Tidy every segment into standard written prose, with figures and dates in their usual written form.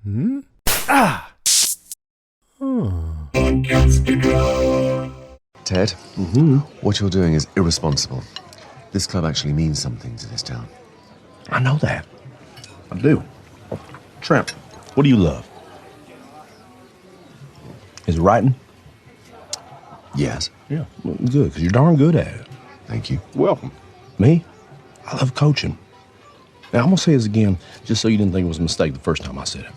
Hmm? Ah! Ted, what you're doing is irresponsible. This club actually means something to this town. I know that. I do. Trent, what do you love? Is it writing? Yes. Yeah, well, good, because you're darn good at it. Thank you. Welcome. Me? I love coaching. Now, I'm going to say this again, just so you didn't think it was a mistake the first time I said it.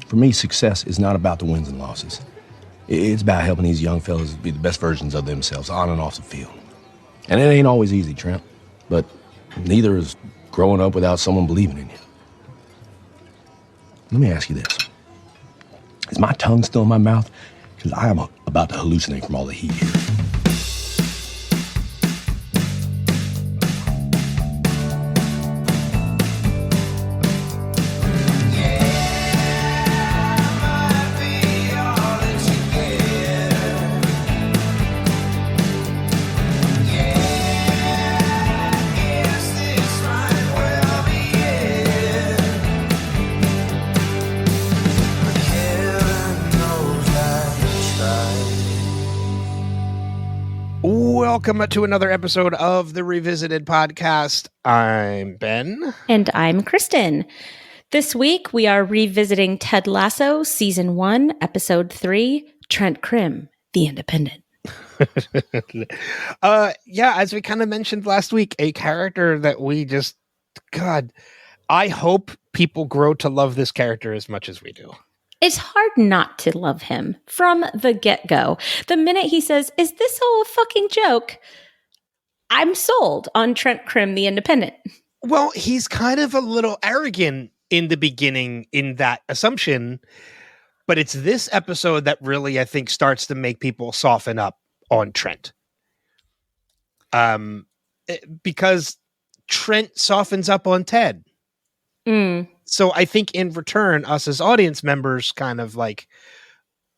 For me, success is not about the wins and losses. It's about helping these young fellas be the best versions of themselves on and off the field. And it ain't always easy, Trent, but neither is growing up without someone believing in you. Let me ask you this. Is my tongue still in my mouth? Because I am about to hallucinate from all the heat here. Welcome to another episode of the Revisited Podcast. I'm Ben. And I'm Kristin. This week, we are revisiting Ted Lasso, Season 1, Episode 3, Trent Crimm, The Independent. As we kind of mentioned last week, a character that we just, God, I hope people grow to love this character as much as we do. It's hard not to love him from the get-go. The minute he says, "Is this all a fucking joke?" I'm sold on Trent Crimm, the Independent. Well, he's kind of a little arrogant in the beginning in that assumption, but it's this episode that really, I think, starts to make people soften up on Trent. Because Trent softens up on Ted. So I think in return, us as audience members kind of like,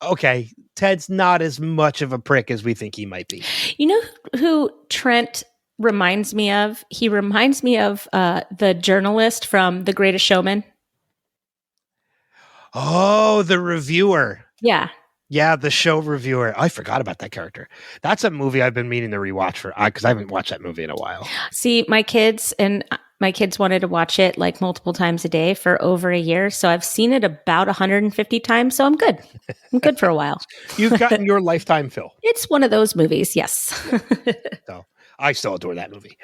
okay, Ted's not as much of a prick as we think he might be. You know who Trent reminds me of? He reminds me of the journalist from The Greatest Showman. Oh, the reviewer. Yeah. Yeah, the show reviewer. I forgot about that character. That's a movie I've been meaning to rewatch because I haven't watched that movie in a while. See, my kids wanted to watch it like multiple times a day for over a year. So I've seen it about 150 times. So I'm good. I'm good for a while. You've gotten your lifetime fill. It's one of those movies. Yes. So I still adore that movie.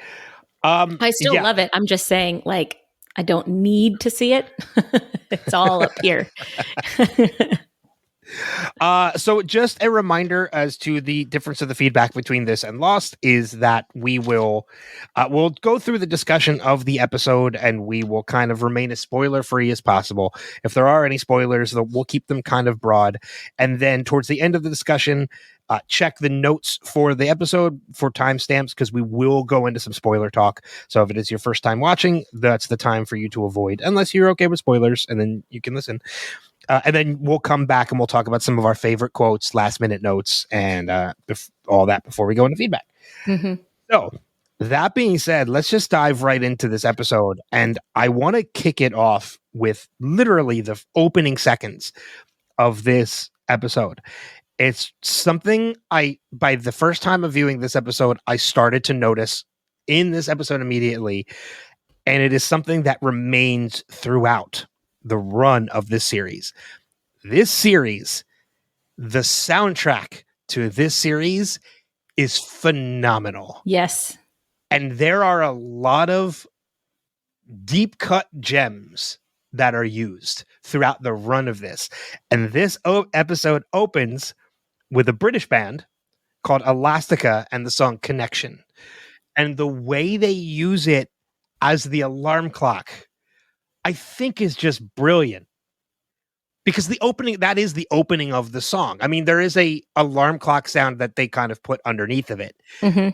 I still love it. I'm just saying, like, I don't need to see it. It's all up here. So just a reminder as to the difference of the feedback between this and Lost is that we will we'll go through the discussion of the episode and we will kind of remain as spoiler free as possible. If there are any spoilers, we'll keep them kind of broad. And then towards the end of the discussion, check the notes for the episode for timestamps because we will go into some spoiler talk. So if it is your first time watching, that's the time for you to avoid, unless you're okay with spoilers, and then you can listen. And then we'll come back and we'll talk about some of our favorite quotes, last minute notes, and all that before we go into feedback. Mm-hmm. So that being said, let's just dive right into this episode. And I want to kick it off with literally the opening seconds of this episode. It's something by the first time of viewing this episode, I started to notice in this episode immediately. And it is something that remains throughout the run of this series. This series, the soundtrack to this series is phenomenal. Yes. And there are a lot of deep cut gems that are used throughout the run of this. And this episode opens with a British band called Elastica and the song Connection. And the way they use it as the alarm clock, I think is just brilliant because that is the opening of the song. I mean, there is a alarm clock sound that they kind of put underneath of it. Mm-hmm.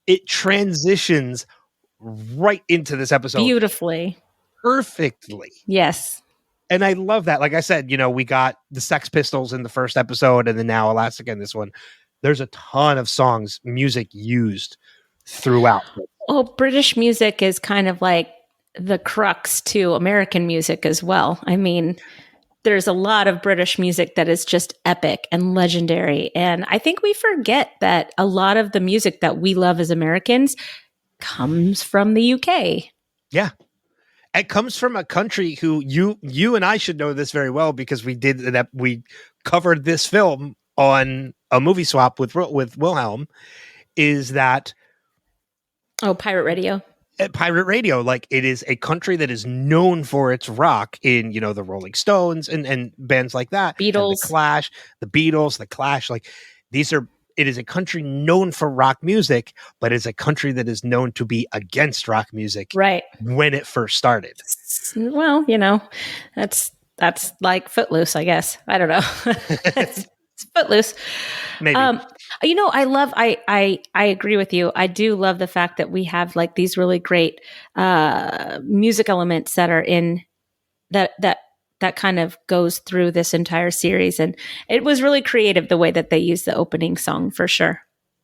It transitions right into this episode. Beautifully. Perfectly. Yes. And I love that. Like I said, we got the Sex Pistols in the first episode and then now Elastica in this one. There's a ton of music used throughout. Well, British music is kind of like the crux to American music as well. I mean, there's a lot of British music that is just epic and legendary. And I think we forget that a lot of the music that we love as Americans comes from the UK. Yeah. It comes from a country who you and I should know this very well, because we covered this film on a movie swap with Wilhelm. Is that Pirate Radio? Pirate Radio, like, it is a country that is known for its rock in, the Rolling Stones and bands like that. Beatles, and the Clash, the Beatles, the Clash. Like, it is a country known for rock music, but it's a country that is known to be against rock music, right? When it first started. Well, that's like Footloose, I guess. I don't know. it's Footloose. Maybe. I agree with you. I do love the fact that we have like these really great music elements that are in that kind of goes through this entire series. And it was really creative the way that they used the opening song, for sure.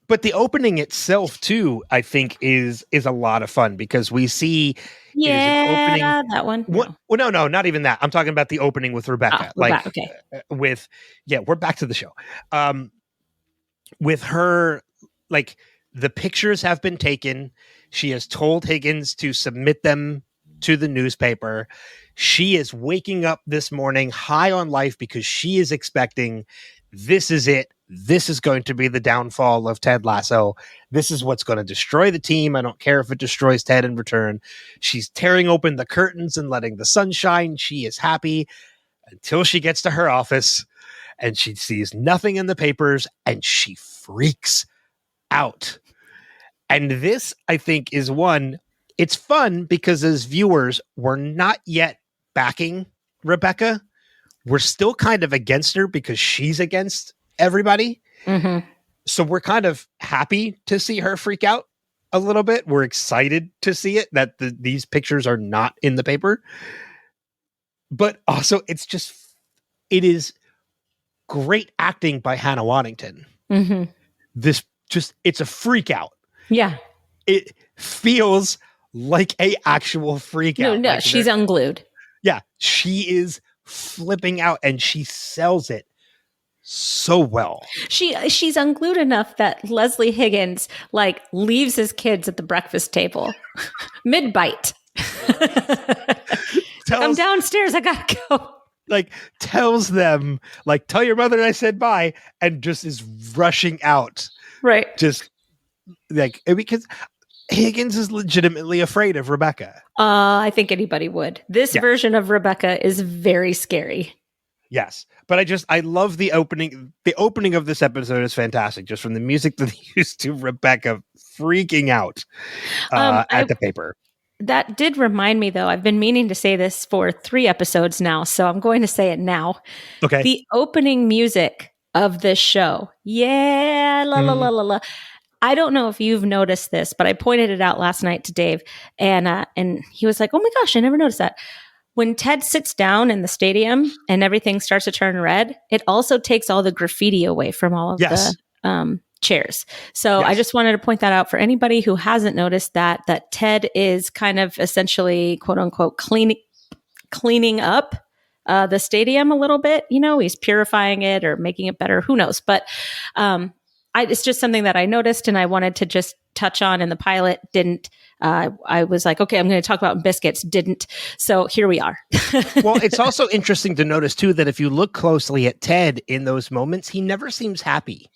But the opening itself too, I think is a lot of fun, because we see that one. No. Well, no, not even that. I'm talking about the opening with Rebecca. Okay. We're back to the show. With her, like, the pictures have been taken. She has told Higgins to submit them to the newspaper. She is waking up this morning high on life, because she is expecting, this is it. This is going to be the downfall of Ted Lasso. This is what's going to destroy the team. I don't care if it destroys Ted in return. She's tearing open the curtains and letting the sun shine. She is happy until she gets to her office and she sees nothing in the papers and she freaks out. And this, I think, is one, it's fun because as viewers, we're not yet backing Rebecca. We're still kind of against her because she's against everybody. Mm-hmm. So we're kind of happy to see her freak out a little bit. We're excited to see it, that these pictures are not in the paper. But also it is great acting by Hannah Waddington. Mm-hmm. It's a freak out. Yeah. It feels like a actual freak out. No, she's unglued. Yeah. She is flipping out and she sells it so well. She's unglued enough that Leslie Higgins like leaves his kids at the breakfast table mid bite. I'm downstairs. I gotta go. Like, tells them, like, tell your mother I said bye, and just is rushing out. Right. Just like, because Higgins is legitimately afraid of Rebecca. I think anybody would. This version of Rebecca is very scary. Yes. But I love the opening. The opening of this episode is fantastic. Just from the music that they used to Rebecca freaking out at the paper. That did remind me, though. I've been meaning to say this for 3 episodes now, so I'm going to say it now. Okay. The opening music of this show. Yeah. La, la, la, la, la. I don't know if you've noticed this, but I pointed it out last night to Dave, and he was like, oh my gosh, I never noticed that. When Ted sits down in the stadium and everything starts to turn red, it also takes all the graffiti away from all of the chairs. So I just wanted to point that out for anybody who hasn't noticed that Ted is kind of essentially, quote unquote, cleaning up the stadium a little bit. He's purifying it or making it better. Who knows? But it's just something that I noticed and I wanted to just touch on, and the pilot didn't. I was like, okay, I'm going to talk about biscuits. Didn't. So here we are. Well, it's also interesting to notice too, that if you look closely at Ted in those moments, he never seems happy.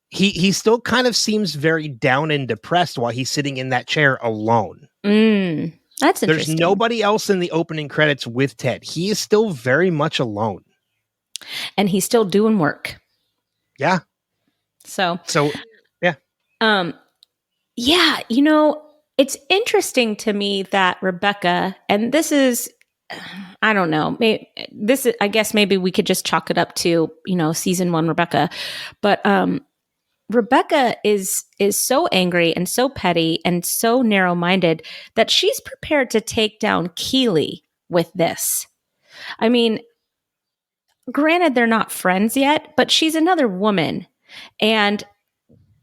He still kind of seems very down and depressed while he's sitting in that chair alone. That's interesting. There's nobody else in the opening credits with Ted. He is still very much alone. And he's still doing work. Yeah. So yeah. Yeah, it's interesting to me that Rebecca, and this is, I don't know, I guess maybe we could just chalk it up to, season 1 Rebecca, but Rebecca is so angry and so petty and so narrow-minded that she's prepared to take down Keeley with this. I mean, granted, they're not friends yet, but she's another woman. And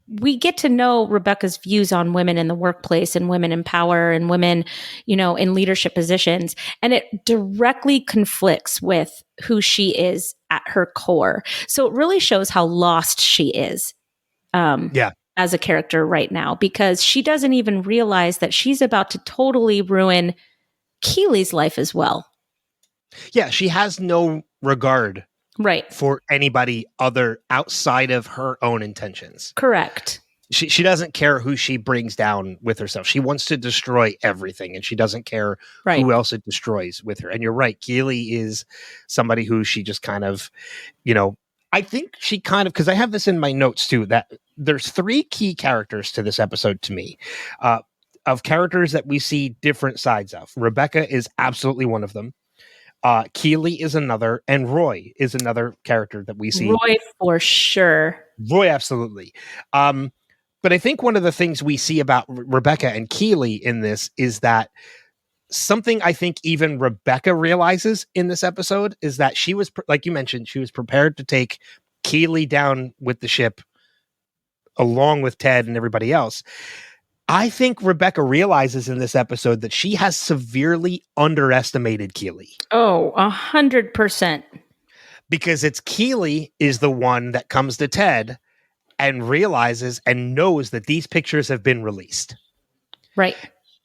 we get to know Rebecca's views on women in the workplace and women in power and women, in leadership positions. And it directly conflicts with who she is at her core. So it really shows how lost she is. As a character right now, because she doesn't even realize that she's about to totally ruin Keely's life as well. Yeah, she has no regard for anybody other outside of her own intentions. Correct. She doesn't care who she brings down with herself. She wants to destroy everything, and she doesn't care who else it destroys with her. And you're right, Keely is somebody who she just kind of, I think she kind of, because I have this in my notes too, that there's 3 key characters to this episode to me, of characters that we see different sides of. Rebecca is absolutely one of them. Keely is another, and Roy is another character that we see. Roy for sure. Roy, absolutely. But I think one of the things we see about Rebecca and Keely in this is that something I think even Rebecca realizes in this episode is that she was, like you mentioned, she was prepared to take Keely down with the ship along with Ted and everybody else. I think Rebecca realizes in this episode that she has severely underestimated Keely. Oh, 100%. Because it's Keely is the one that comes to Ted and realizes and knows that these pictures have been released. Right.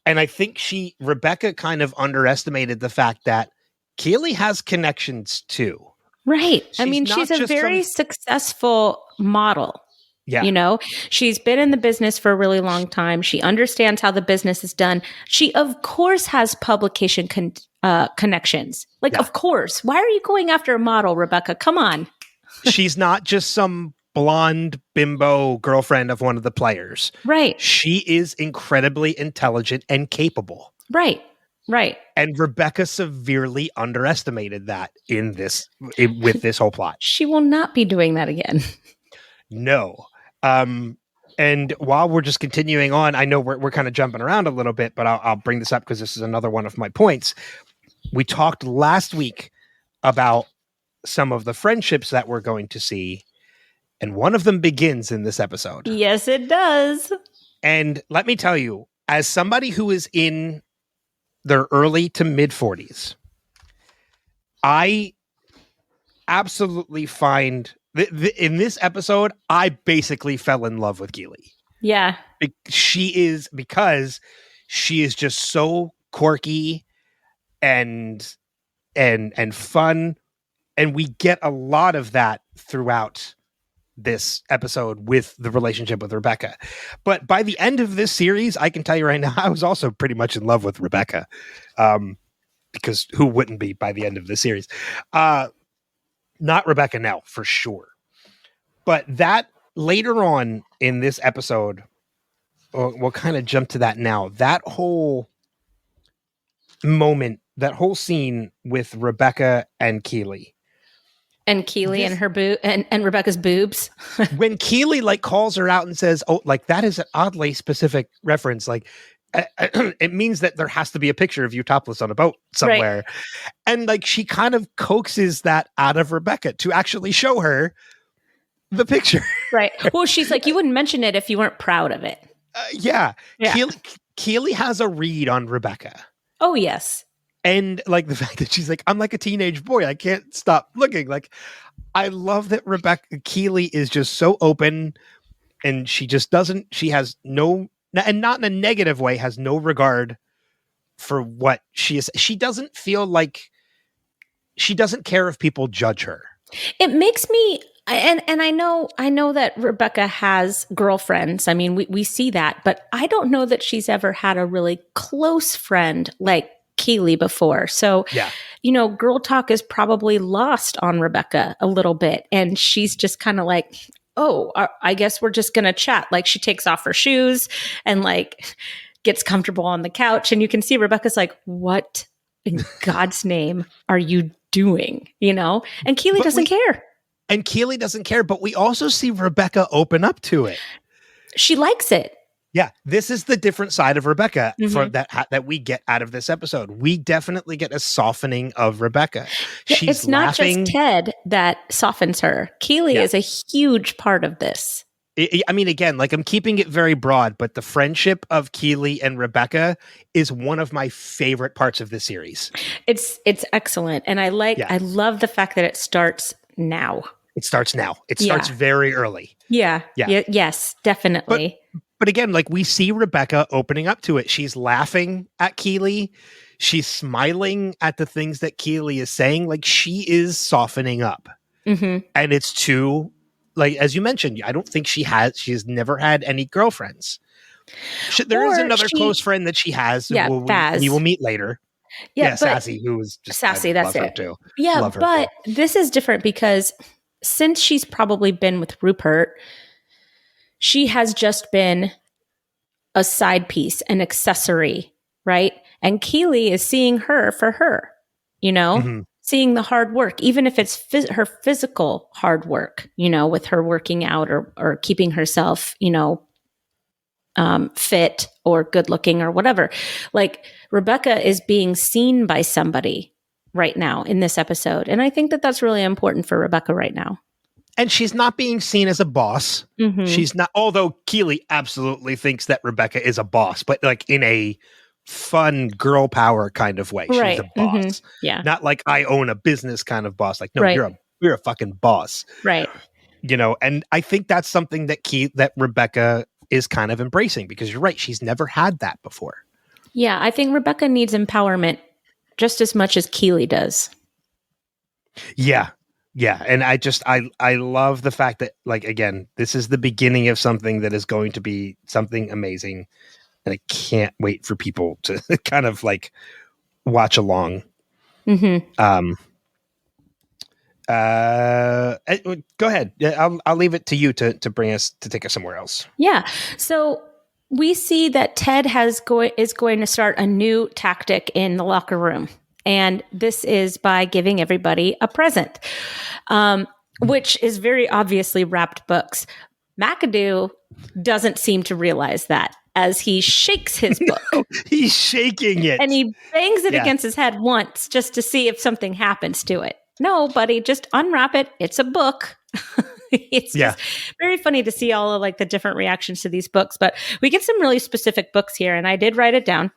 And I think Rebecca kind of underestimated the fact that Keely has connections too. Right. She's a very successful model. Yeah. She's been in the business for a really long time. She understands how the business is done. She, of course, has publication connections. Of course. Why are you going after a model, Rebecca? Come on. She's not just some blonde bimbo girlfriend of one of the players. Right. She is incredibly intelligent and capable. Right. Right. And Rebecca severely underestimated that with this whole plot. She will not be doing that again. No. And while we're just continuing on, I know we're kind of jumping around a little bit, but I'll bring this up because this is another one of my points. We talked last week about some of the friendships that we're going to see, and one of them begins in this episode. Yes, it does. And let me tell you, as somebody who is in their early to mid 40s, I absolutely find in this episode, I basically fell in love with Keely. Yeah. Because she is just so quirky and fun. And we get a lot of that throughout this episode with the relationship with Rebecca. But by the end of this series, I can tell you right now, I was also pretty much in love with Rebecca. Because who wouldn't be by the end of this series? Not Rebecca now, for sure. But that later on in this episode, we'll kind of jump to that now. That whole moment, that whole scene with Rebecca and Keely. And Keely and her and Rebecca's boobs. When Keely calls her out and says, "Oh, that is an oddly specific reference. It means that there has to be a picture of you topless on a boat somewhere." Right. And she kind of coaxes that out of Rebecca to actually show her the picture. Right. Well, she's like, you wouldn't mention it if you weren't proud of it. Yeah. Keely has a read on Rebecca. Oh, yes. And the fact that she's like, I'm like a teenage boy. I can't stop looking. I love that Keely is just so open, and she just doesn't, she has no, and not in a negative way, has no regard for what she is. She doesn't feel like, she doesn't care if people judge her. It makes me, and I know that Rebecca has girlfriends. I mean, we see that, but I don't know that she's ever had a really close friend like Keely before. So, yeah. Girl talk is probably lost on Rebecca a little bit. And she's just kind of like, oh, I guess we're just going to chat. She takes off her shoes and gets comfortable on the couch. And you can see Rebecca's like, what in God's name are you doing? And Keely doesn't care. And Keely doesn't care, but we also see Rebecca open up to it. She likes it. Yeah, this is the different side of Rebecca for that we get out of this episode. We definitely get a softening of Rebecca. She's it's not laughing. Just Ted that softens her. Keely is a huge part of this. I mean, again, like I'm keeping it very broad, but the friendship of Keeley and Rebecca is one of my favorite parts of the series. It's excellent. And I love the fact that it starts now. It starts now. It starts very early. Yeah. Yes, definitely. But again, like we see Rebecca opening up to it. She's laughing at Keeley. She's smiling at the things that Keeley is saying. Like she is softening up. Mm-hmm. And it's too, like, as you mentioned, I don't think she has never had any girlfriends. There is another close friend that she has. Yeah, Baz. We will meet later. Yeah, Sassy, who is just Sassy, that's it. Too. Yeah, but this is different because since she's probably been with Rupert, she has just been a side piece, an accessory, right? And Keeley is seeing her for her, seeing the hard work, even if it's her physical hard work, with her working out or keeping herself, fit or good looking or whatever. Like Rebecca is being seen by somebody right now in this episode. And I think that that's really important for Rebecca right now. And she's not being seen as a boss. Mm-hmm. She's not, although Keeley absolutely thinks that Rebecca is a boss, but like in a fun girl power kind of way. Right. She's a boss. Mm-hmm. Yeah. Not like I own a business kind of boss. Like, no, right. you're a fucking boss. Right. And I think that's something that Rebecca is kind of embracing, because you're right. She's never had that before. Yeah. I think Rebecca needs empowerment just as much as Keeley does. Yeah. Yeah. And I love the fact that, like, again, this is the beginning of something that is going to be something amazing. And I can't wait for people to kind of like watch along. Mm-hmm. Go ahead. I'll leave it to you to take us somewhere else. Yeah. So we see that Ted is going to start a new tactic in the locker room. And this is by giving everybody a present, which is very obviously wrapped books. McAdoo doesn't seem to realize that as he shakes his book. No, he's shaking it. And he bangs it against his head once just to see if something happens to it. No, buddy, just unwrap it. It's a book. It's just very funny to see all of like the different reactions to these books. But we get some really specific books here, and I did write it down.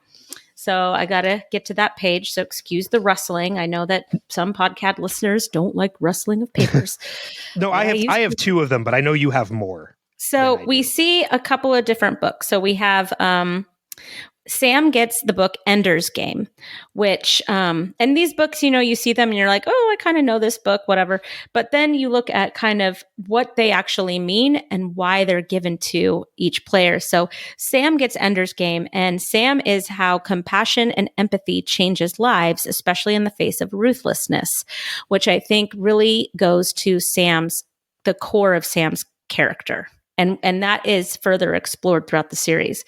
So I got to get to that page. So excuse the rustling. I know that some podcast listeners don't like rustling of papers. No, I have two of them, but I know you have more. So we see a couple of different books. So we have Sam gets the book Ender's Game, which, and these books, you see them and you're like, oh, I kind of know this book, whatever. But then you look at kind of what they actually mean and why they're given to each player. So Sam gets Ender's Game, and Sam is how compassion and empathy changes lives, especially in the face of ruthlessness, which I think really goes to the core of Sam's character. And that is further explored throughout the series.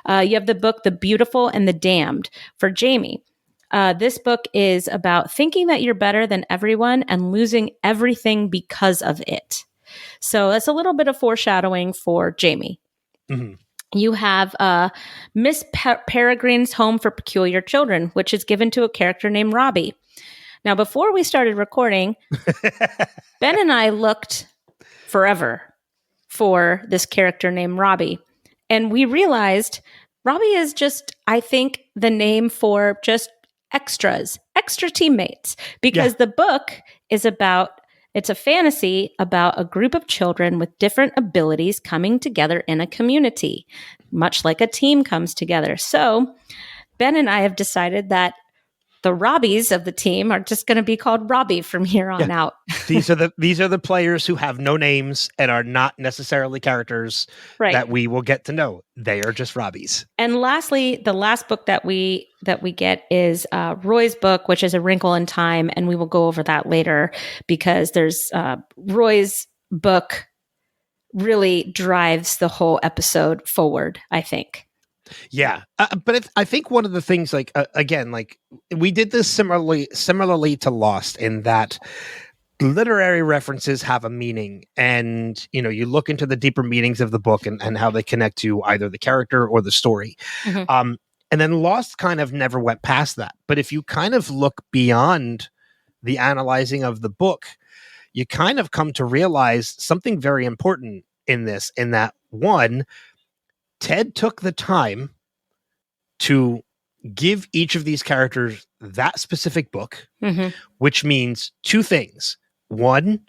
You have the book, The Beautiful and the Damned, for Jamie. This book is about thinking that you're better than everyone and losing everything because of it. So that's a little bit of foreshadowing for Jamie. Mm-hmm. You have Miss Peregrine's Home for Peculiar Children, which is given to a character named Robbie. Now, before we started recording, Ben and I looked forever for this character named Robbie. And we realized Robbie is just, I think, the name for just extra teammates, because the book is it's a fantasy about a group of children with different abilities coming together in a community, much like a team comes together. So Ben and I have decided that the Robbies of the team are just going to be called Robbie from here on out. These are the players who have no names and are not necessarily characters that we will get to know. They are just Robbies. And lastly, the last book that we get is Roy's book, which is A Wrinkle in Time, and we will go over that later, because there's Roy's book really drives the whole episode forward, I think. Yeah. But I think one of the things, like, again, like we did this similarly to Lost, in that literary references have a meaning, and, you look into the deeper meanings of the book and how they connect to either the character or the story. Mm-hmm. And then Lost kind of never went past that. But if you kind of look beyond the analyzing of the book, you kind of come to realize something very important in this, in that one, Ted took the time to give each of these characters that specific book, which means two things. One,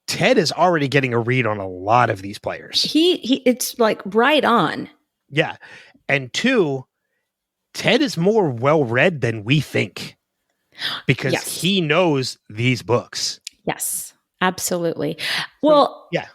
Ted is already getting a read on a lot of these players. He it's like right on. Yeah. And two, Ted is more well-read than we think because he knows these books. Yes, absolutely. Well, yeah.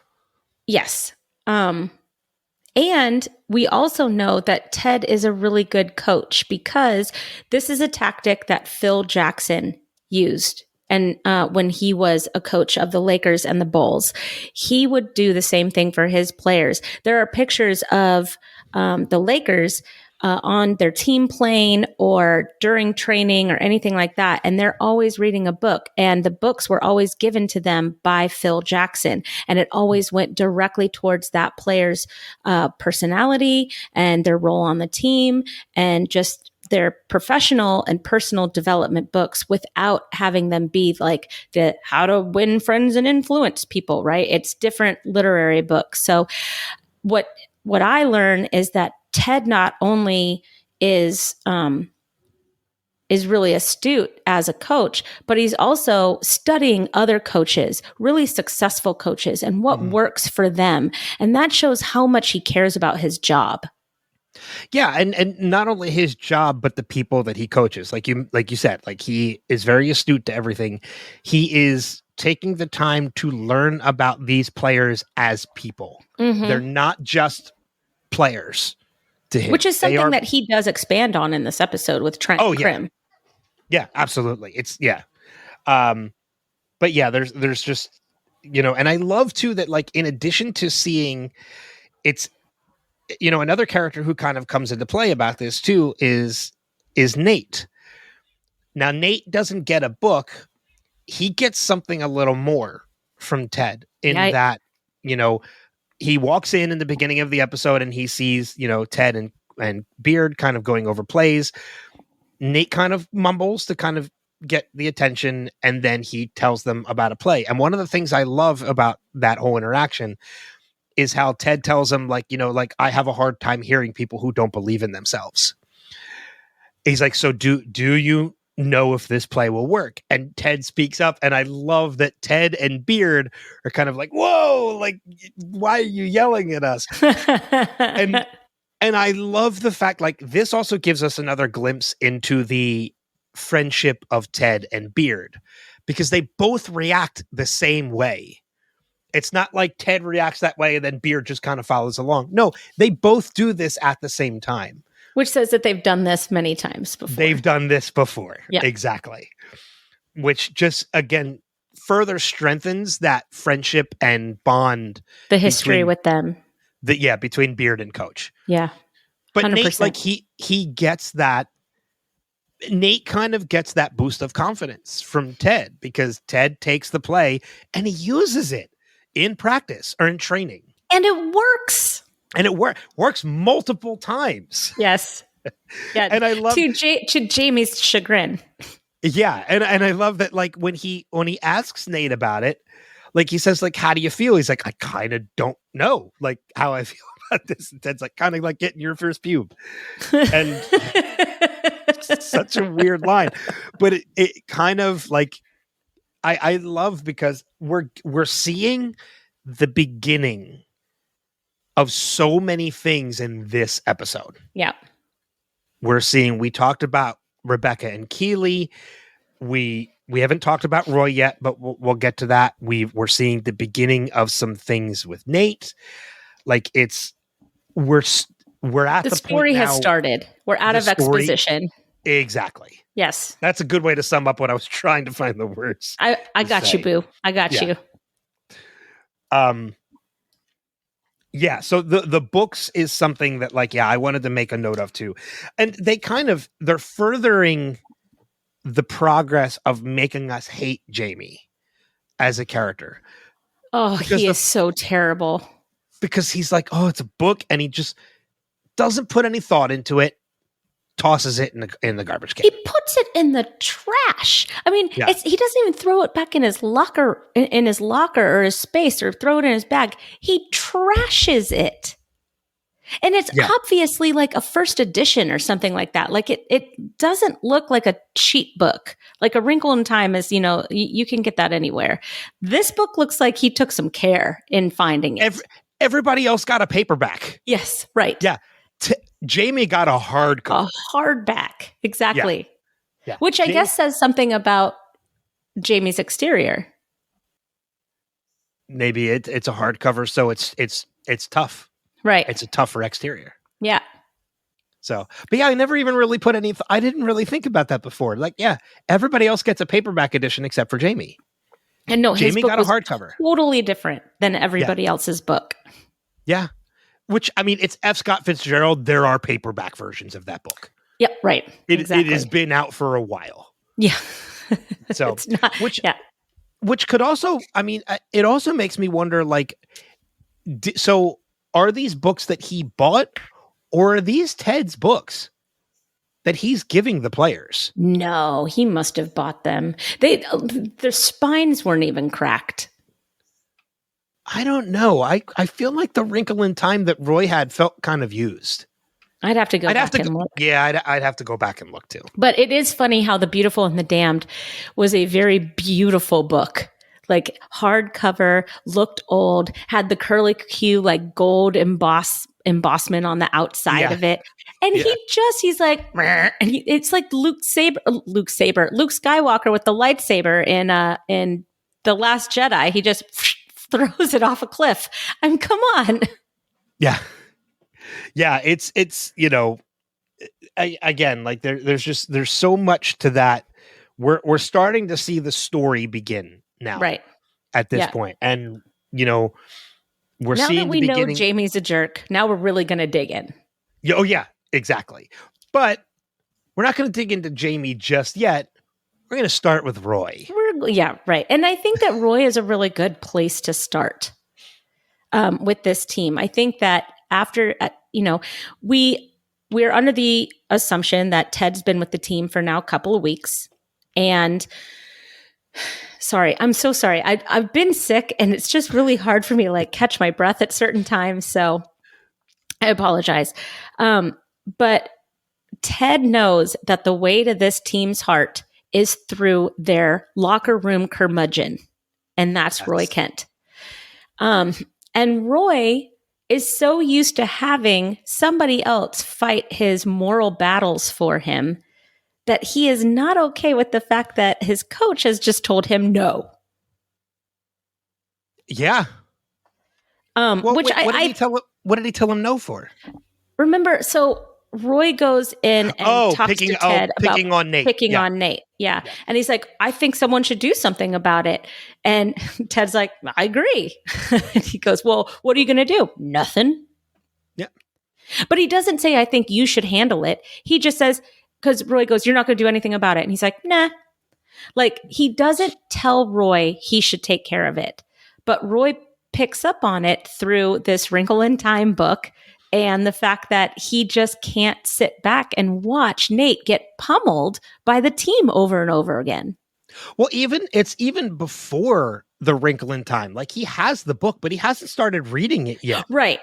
Yes. And we also know that Ted is a really good coach because this is a tactic that Phil Jackson used. And when he was a coach of the Lakers and the Bulls, he would do the same thing for his players. There are pictures of the Lakers on their team plane or during training or anything like that. And they're always reading a book. And the books were always given to them by Phil Jackson. And it always went directly towards that player's personality and their role on the team and just their professional and personal development books without having them be like the how to win friends and influence people, right? It's different literary books. So what I learn is that Ted not only is really astute as a coach, but he's also studying other coaches, really successful coaches, and what works for them. And that shows how much he cares about his job. Yeah, and not only his job, but the people that he coaches. Like you said, like he is very astute to everything. He is taking the time to learn about these players as people. They're not just players to him. Which is something that he does expand on in this episode with Trent Crimm. Yeah, absolutely. It's but yeah, there's just, and I love too that, like, in addition to seeing it's, another character who kind of comes into play about this too is Nate. Now, Nate doesn't get a book. He gets something a little more from Ted in that, he walks in the beginning of the episode and he sees, Ted and Beard kind of going over plays. Nate kind of mumbles to kind of get the attention, and then he tells them about a play. And one of the things I love about that whole interaction is how Ted tells him, like, I have a hard time hearing people who don't believe in themselves. He's like, so do you know if this play will work? And Ted speaks up, and I love that Ted and Beard are kind of like, whoa, like, why are you yelling at us? And I love the fact, like, this also gives us another glimpse into the friendship of Ted and Beard, because they both react the same way. It's not like Ted reacts that way and then Beard just kind of follows along. No, they both do this at the same time. Which says that they've done this many times before. They've done this before. Yeah. Exactly. Which just, again, further strengthens that friendship and bond. The history with them. Between Beard and Coach. Yeah. 100%. But Nate, like, he gets that. Nate kind of gets that boost of confidence from Ted, because Ted takes the play and he uses it in practice or in training. And it works. And it works multiple times. Yes. Yeah. And I love to Jamie's chagrin. Yeah. And I love that, like, when he asks Nate about it, like, he says, like, how do you feel? He's like, I kind of don't know, like, how I feel about this. And Ted's like, kind of like getting your first pube. And such a weird line. But it kind of, like, I love, because we're seeing the beginning of so many things in this episode. Yeah. We talked about Rebecca and Keeley. We haven't talked about Roy yet, but we'll get to that. We're seeing the beginning of some things with Nate. Like, we're at the story point has now, started. We're out of exposition. Exactly. Yes. That's a good way to sum up what I was trying to find the words. I got you, boo. I got you. Yeah, so the books is something that, like, I wanted to make a note of too. And they're furthering the progress of making us hate Jamie as a character. Oh, he is so terrible. Because he's like, oh, it's a book, and he just doesn't put any thought into it. tosses it in the garbage can. He puts it in the trash. I mean, Yeah. he doesn't even throw it back in his locker or his space or throw it in his bag. He trashes it. And it's obviously like a first edition or something like that. Like it doesn't look like a cheap book. Like A Wrinkle in Time is, you can get that anywhere. This book looks like he took some care in finding it. Everybody else got a paperback. Yes, right. Yeah. Jamie got a hardcover. A hardback. Exactly. Yeah. Which I guess says something about Jamie's exterior. Maybe it's a hardcover, so it's tough. Right. It's a tougher exterior. Yeah. So, but yeah, I never even really put I didn't really think about that before. Like, yeah, everybody else gets a paperback edition except for Jamie. And no, Jamie his book got a was hardcover. totally different than everybody else's book. Yeah. Which, I mean, it's F. Scott Fitzgerald. There are paperback versions of that book. Yep, right. It has been out for a while. Yeah. So, it's not, which could also, I mean, it also makes me wonder, like, so are these books that he bought, or are these Ted's books that he's giving the players? No, he must have bought them. Their spines weren't even cracked. I don't know. I feel like the Wrinkle in Time that Roy had felt kind of used. I'd have to go back and look. Yeah, I'd have to go back and look too. But it is funny how The Beautiful and the Damned was a very beautiful book. Like hardcover, looked old, had the curly Q like gold embossment on the outside of it. And he's like, and it's like Luke Skywalker with the lightsaber in The Last Jedi. He just throws it off a cliff. Come on. Yeah. Yeah. It's, again, like there's so much to that. We're starting to see the story begin now. Right. At this point. And, we're now seeing that we know Jamie's a jerk, now we're really going to dig in. Oh, yeah, exactly. But we're not going to dig into Jamie just yet. We're going to start with Roy. Yeah, right. And I think that Roy is a really good place to start with this team. I think that after, we're under the assumption that Ted's been with the team for now a couple of weeks. And sorry, I'm so sorry. I've been sick and it's just really hard for me to like catch my breath at certain times. So I apologize. But Ted knows that the way to this team's heart is through their locker room curmudgeon. And that's Roy Kent. And Roy is so used to having somebody else fight his moral battles for him that he is not okay with the fact that his coach has just told him no. Yeah. What did he tell him no for? Remember, so Roy goes in and talks to Ted about picking on Nate. Yeah. And he's like, I think someone should do something about it. And Ted's like, I agree. And he goes, well, what are you going to do? Nothing. Yeah. But he doesn't say, I think you should handle it. He just says, because Roy goes, you're not going to do anything about it. And he's like, nah. Like, he doesn't tell Roy he should take care of it. But Roy picks up on it through this Wrinkle in Time book and the fact that he just can't sit back and watch Nate get pummeled by the team over and over again. Well, it's even before the Wrinkle in Time. Like, he has the book, but he hasn't started reading it yet. Right.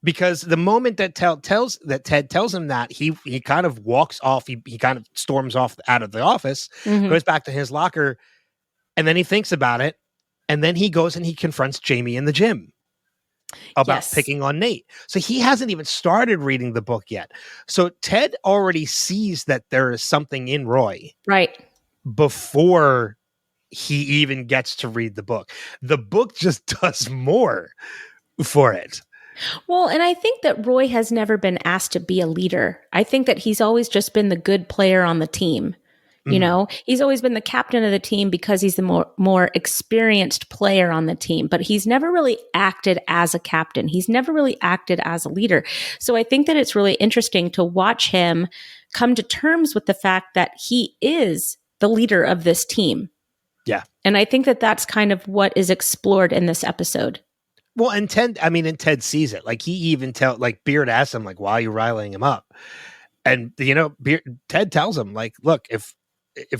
Because the moment that Ted tells him that, he kind of walks off. He kind of storms off out of the office, goes back to his locker, and then he thinks about it. And then he goes and he confronts Jamie in the gym about picking on Nate. So he hasn't even started reading the book yet. So Ted already sees that there is something in Roy. Right. Before he even gets to read the book. The book just does more for it. Well, and I think that Roy has never been asked to be a leader. I think that he's always just been the good player on the team. You know, he's always been the captain of the team because he's the more experienced player on the team, but he's never really acted as a captain. He's never really acted as a leader. So I think that it's really interesting to watch him come to terms with the fact that he is the leader of this team. Yeah. And I think that that's kind of what is explored in this episode. Well, and Ted sees it. Like, he even Beard asks him, like, why are you riling him up? And Ted tells him, like, look, if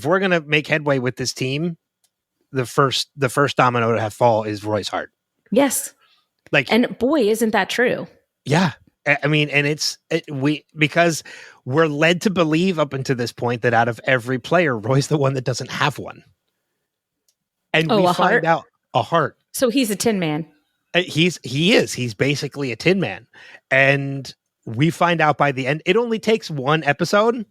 we're gonna make headway with this team, the first domino to have fall is Roy's heart. Yes. Like, and boy, isn't that true? Yeah. I mean, and because we're led to believe up until this point that out of every player, Roy's the one that doesn't have one. And we find out a heart. So he's a Tin Man. He's basically a Tin Man. And we find out by the end, it only takes one episode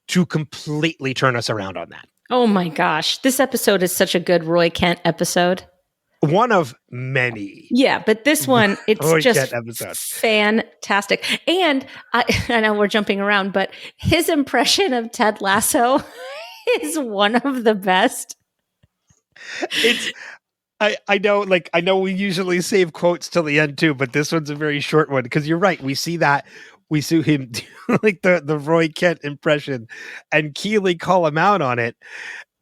to completely turn us around on that. Oh my gosh. This episode is such a good Roy Kent episode. One of many. Yeah, but this one, it's Roy just Kent episode. Fantastic. And I know we're jumping around, but his impression of Ted Lasso is one of the best. I know we usually save quotes till the end too, but this one's a very short one because you're right. We see him do like the Roy Kent impression and Keeley call him out on it.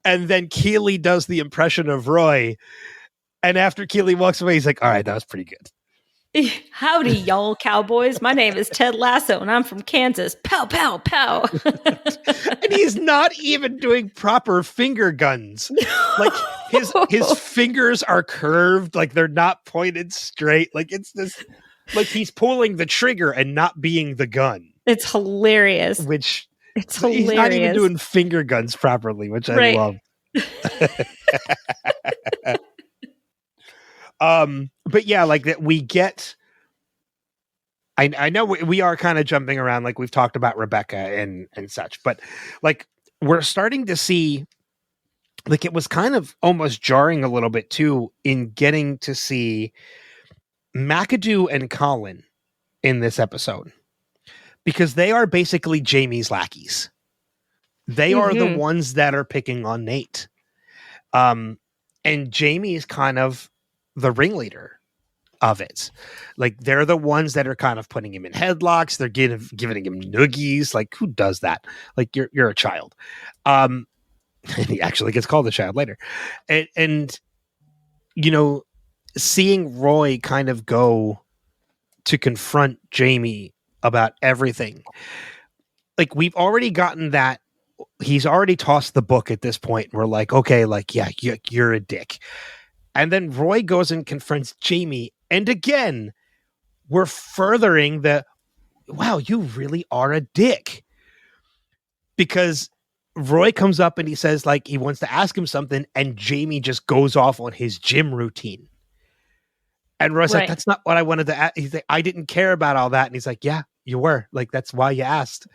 And then Keeley does the impression of Roy. And after Keeley walks away, he's like, all right, that was pretty good. Howdy, y'all cowboys. My name is Ted Lasso and I'm from Kansas. Pow, pow, pow. And he's not even doing proper finger guns. Like his fingers are curved, like they're not pointed straight. Like it's this, like he's pulling the trigger and not being the gun. It's hilarious. It's hilarious. He's not even doing finger guns properly, which I love. But yeah, like that we get. I know we are kind of jumping around, like we've talked about Rebecca and such, but like we're starting to see, like it was kind of almost jarring a little bit too in getting to see McAdoo and Colin in this episode because they are basically Jamie's lackeys. They are the ones that are picking on Nate, and Jamie is kind of the ringleader of it. Like they're the ones that are kind of putting him in headlocks. They're giving him noogies. Like who does that? Like you're a child. He actually gets called a child later. And seeing Roy kind of go to confront Jamie about everything. Like we've already gotten that. He's already tossed the book at this point. We're like, okay, like, yeah, you're a dick. And then Roy goes and confronts Jamie. And again, we're furthering wow, you really are a dick. Because Roy comes up and he says, like, he wants to ask him something. And Jamie just goes off on his gym routine. And Roy's like, that's not what I wanted to ask. He's like, I didn't care about all that. And he's like, yeah, you were. Like, that's why you asked.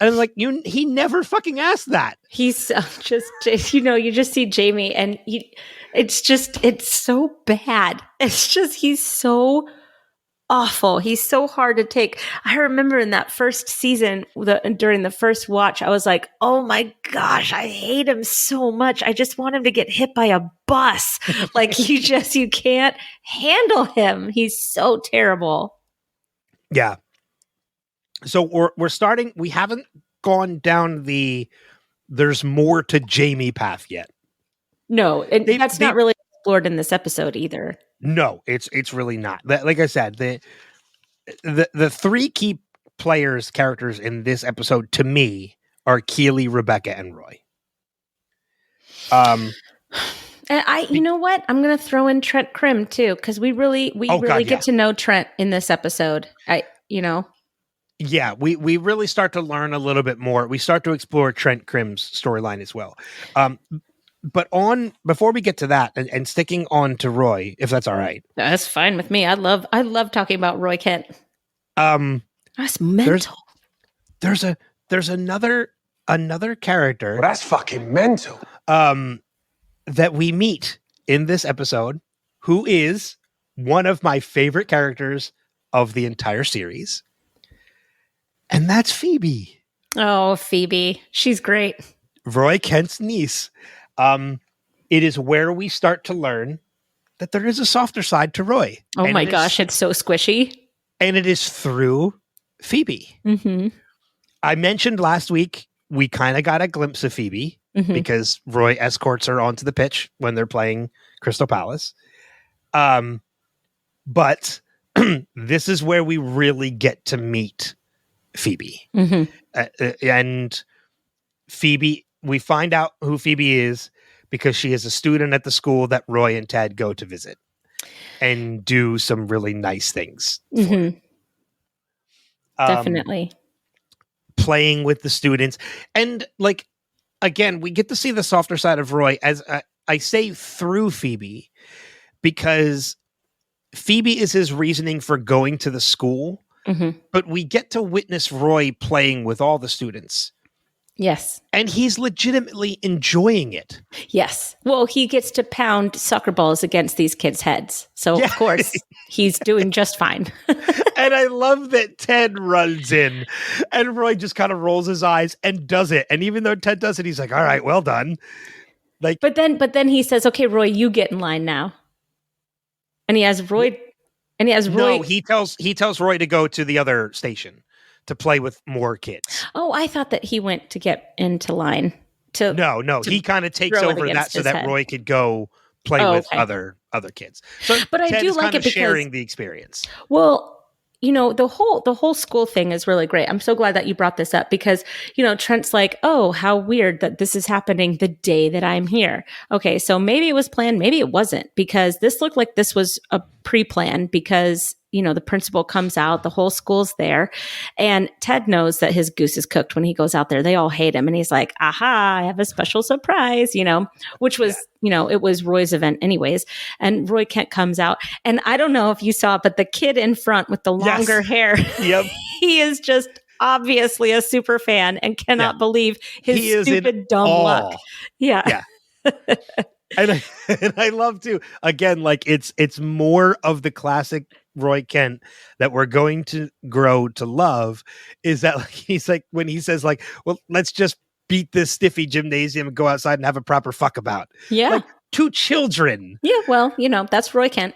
And I'm like, he never fucking asked that. He's just, you just see Jamie and it's so bad. It's just, he's so awful. He's so hard to take. I remember in that first season, during the first watch, I was like, oh my gosh, I hate him so much. I just want him to get hit by a bus. Like you can't handle him. He's so terrible. Yeah. So we're starting, we haven't gone down there's more to Jamie path yet. No, that's not really explored in this episode either. No, it's really not. Like I said, the three key characters in this episode to me are Keeley, Rebecca, and Roy. And you know what? I'm going to throw in Trent Crimm too, because we really get to know Trent in this episode. Yeah, we really start to learn a little bit more. We start to explore Trent Crimm's storyline as well. But before we get to that and sticking on to Roy, if that's all right. That's fine with me. I love talking about Roy Kent. That's mental. There's another character. Well, that's fucking mental. That we meet in this episode, who is one of my favorite characters of the entire series. And that's Phoebe. Oh, Phoebe. She's great. Roy Kent's niece. It is where we start to learn that there is a softer side to Roy. Oh my gosh, it's so squishy. And it is through Phoebe. Mm-hmm. I mentioned last week, we kind of got a glimpse of Phoebe because Roy escorts her onto the pitch when they're playing Crystal Palace. But this is where we really get to meet Phoebe. Mhm. And Phoebe, we find out who Phoebe is because she is a student at the school that Roy and Ted go to visit and do some really nice things for. Mhm. Definitely. Playing with the students. And like, again, we get to see the softer side of Roy, as I say, through Phoebe, because Phoebe is his reasoning for going to the school, but we get to witness Roy playing with all the students. Yes. And he's legitimately enjoying it. Yes. Well, he gets to pound soccer balls against these kids' heads. So, of course, he's doing just fine. And I love that Ted runs in and Roy just kind of rolls his eyes and does it. And even though Ted does it, he's like, all right, well done. Like, but then he says, okay, Roy, you get in line now. And he has Roy. No, he tells Roy to go to the other station to play with more kids. Oh, I thought that he went to get into line. No, he kind of takes over that so that head. Roy could go play with other kids. So, but Ted I do is like kind it of because sharing the experience. Well, the whole school thing is really great. I'm so glad that you brought this up because, Trent's like, oh, how weird that this is happening the day that I'm here. Okay, so maybe it was planned, maybe it wasn't, because this looked like this was a pre-plan because, the principal comes out, the whole school's there, and Ted knows that his goose is cooked when he goes out there. They all hate him, and he's like, aha, I have a special surprise, which was, it was Roy's event anyways. And Roy Kent comes out, and I don't know if you saw it, but the kid in front with the longer hair, he is just obviously a super fan and cannot believe his stupid dumb luck. Yeah. And I love to, again, like it's more of the classic Roy Kent that we're going to grow to love, is that like, he's like, when he says like, well, let's just beat this stiffy gymnasium and go outside and have a proper fuck about. Yeah. Like, two children. Yeah. Well, that's Roy Kent.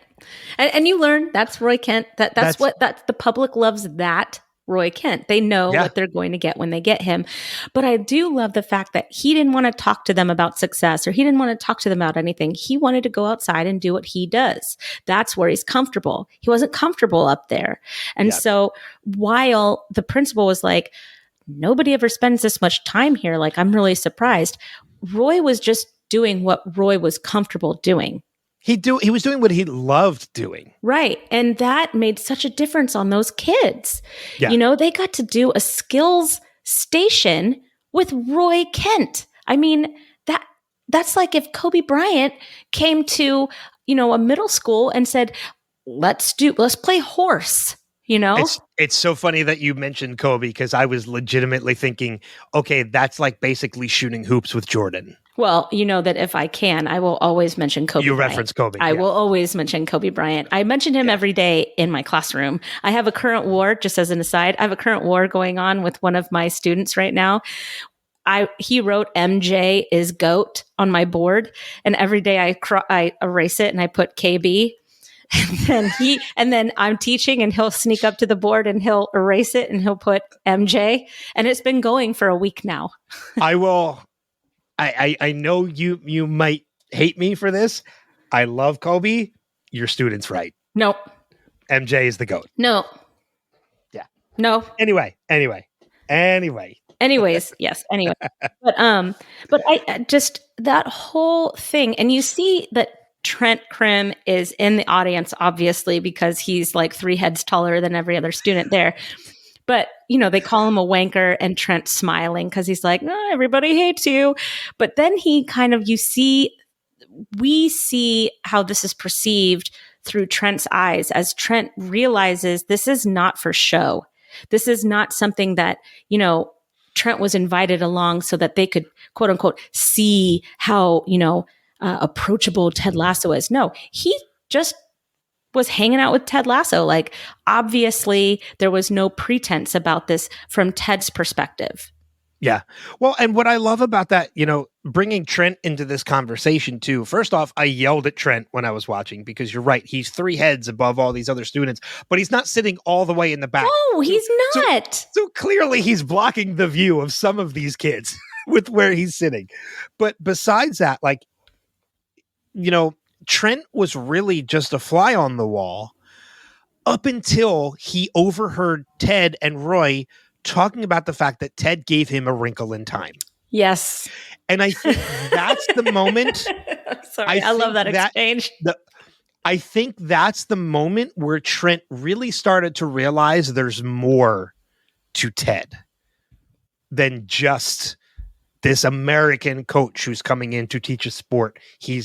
And you learn that's Roy Kent. That's the public loves that Roy Kent. They know what they're going to get when they get him. But I do love the fact that he didn't want to talk to them about success, or he didn't want to talk to them about anything. He wanted to go outside and do what he does. That's where he's comfortable. He wasn't comfortable up there. And so while the principal was like, nobody ever spends this much time here, like, I'm really surprised, Roy was just doing what Roy was comfortable doing. He was doing what he loved doing. Right. And that made such a difference on those kids. Yeah. They got to do a skills station with Roy Kent. I mean, that's like if Kobe Bryant came to, a middle school and said, let's play horse. It's so funny that you mentioned Kobe, because I was legitimately thinking, okay, that's like basically shooting hoops with Jordan. Well, that if I can, I will always mention Kobe Bryant. Reference Kobe. I will always mention Kobe Bryant. I mention him every day in my classroom. I have a current war, just as an aside, I have a current war going on with one of my students right now. He wrote MJ is GOAT on my board, and every day I erase it and I put KB. And then I'm teaching and he'll sneak up to the board and he'll erase it and he'll put MJ. And it's been going for a week now. I know you might hate me for this. I love Kobe. Your student's right. Nope. MJ is the GOAT. No. Yeah. No. Anyway. Anyways, yes. Anyway. But I just, that whole thing, and you see that Trent Crimm is in the audience, obviously, because he's like 3 heads taller than every other student there. But, they call him a wanker, and Trent's smiling because he's like, no, everybody hates you. But then he kind of, we see how this is perceived through Trent's eyes as Trent realizes this is not for show. This is not something that, Trent was invited along so that they could, quote unquote, see how, approachable Ted Lasso is. No, he just was hanging out with Ted Lasso. Like, obviously there was no pretense about this from Ted's perspective. Yeah. Well, and what I love about that, bringing Trent into this conversation too. First off, I yelled at Trent when I was watching, because you're right. He's 3 heads above all these other students, but he's not sitting all the way in the back. Oh, he's not. So clearly he's blocking the view of some of these kids with where he's sitting. But besides that, like, Trent was really just a fly on the wall up until he overheard Ted and Roy talking about the fact that Ted gave him a wrinkle in time. Yes. And I think that's the moment. Sorry, I love that exchange. I think that's the moment where Trent really started to realize there's more to Ted than just this American coach who's coming in to teach a sport he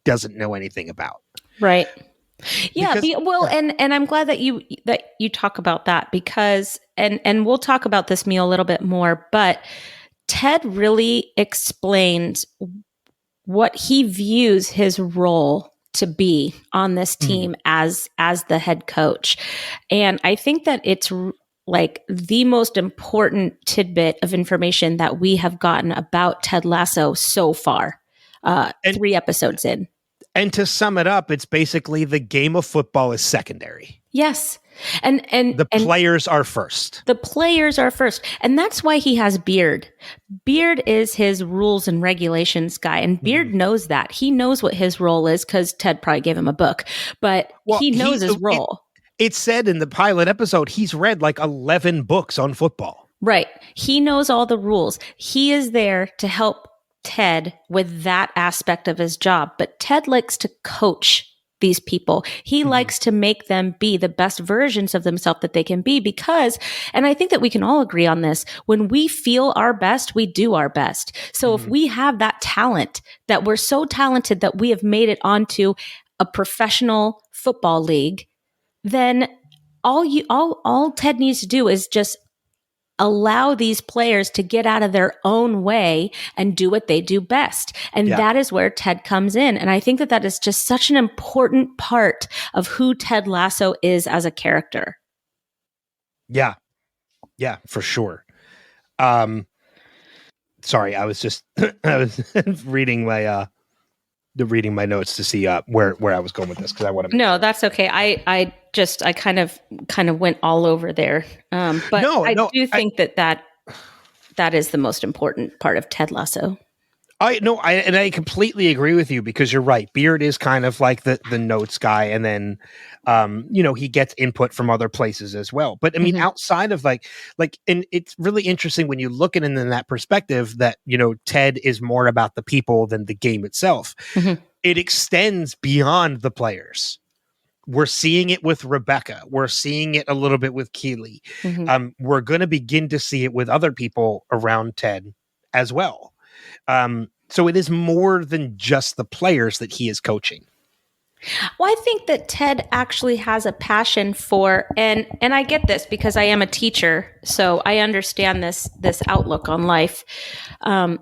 doesn't know anything about. Right. Yeah. Because, and I'm glad that you talk about that, because, and we'll talk about this meal a little bit more, but Ted really explained what he views his role to be on this team as the head coach. And I think that it's like the most important tidbit of information that we have gotten about Ted Lasso so far, 3 episodes in. And to sum it up, it's basically the game of football is secondary. Yes. And the players are first. The players are first. And that's why he has Beard. Beard is his rules and regulations guy. And Beard knows that. He knows what his role is because Ted probably gave him a book. But he knows his role. It said in the pilot episode, he's read like 11 books on football. Right. He knows all the rules. He is there to help Ted with that aspect of his job. But Ted likes to coach these people. He likes to make them be the best versions of themselves that they can be, because, and I think that we can all agree on this, when we feel our best, we do our best. So if we have that talent, that we're so talented that we have made it onto a professional football league, then all Ted needs to do is just allow these players to get out of their own way and do what they do best. And that is where Ted comes in. And I think that is just such an important part of who Ted Lasso is as a character. Yeah. Yeah, for sure. Sorry, I was reading my notes to see where I was going with this, because I want to. No, that's okay. I kind of went all over there. But I do think that is the most important part of Ted Lasso. I completely agree with you, because you're right. Beard is kind of like the notes guy, and then he gets input from other places as well. But I mean, outside of like, and it's really interesting when you look at it in that perspective that Ted is more about the people than the game itself. It extends beyond the players. We're seeing it with Rebecca. We're seeing it a little bit with Keeley. We're going to begin to see it with other people around Ted as well. So it is more than just the players that he is coaching. Well, I think that Ted actually has a passion for, and I get this because I am a teacher, so I understand this outlook on life. I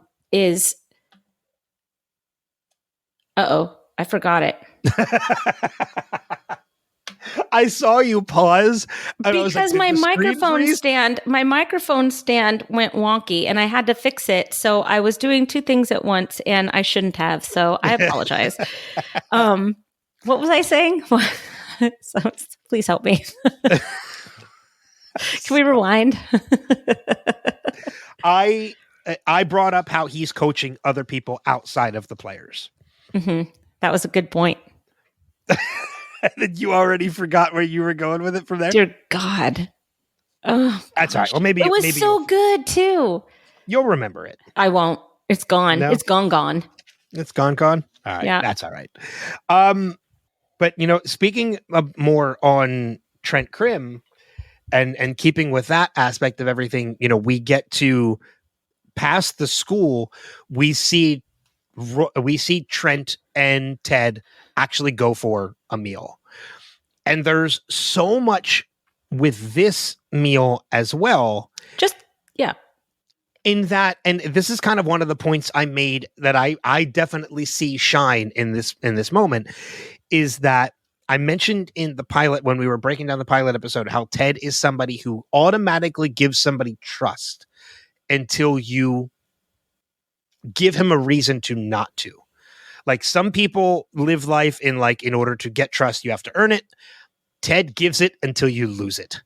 forgot it. I saw you pause because my microphone stand went wonky and I had to fix it. So I was doing 2 things at once and I shouldn't have. So I apologize. What was I saying? So, please help me. Can we rewind? I brought up how he's coaching other people outside of the players. That was a good point. You already forgot where you were going with it from there? Dear God. Oh, that's all right. Well, maybe it was so good too. You'll remember it. I won't. It's gone. No? It's gone. It's gone. All right. Yeah. That's all right. But speaking more on Trent Crimm and keeping with that aspect of everything, we get to past the school. We see Trent and Ted actually go for a meal. And there's so much with this meal as well. In that, and this is kind of one of the points I made that I definitely see shine in this moment, is that I mentioned in the pilot, when we were breaking down the pilot episode, how Ted is somebody who automatically gives somebody trust until you give him a reason to not to. Like, some people live life in order to get trust, you have to earn it. Ted gives it until you lose it.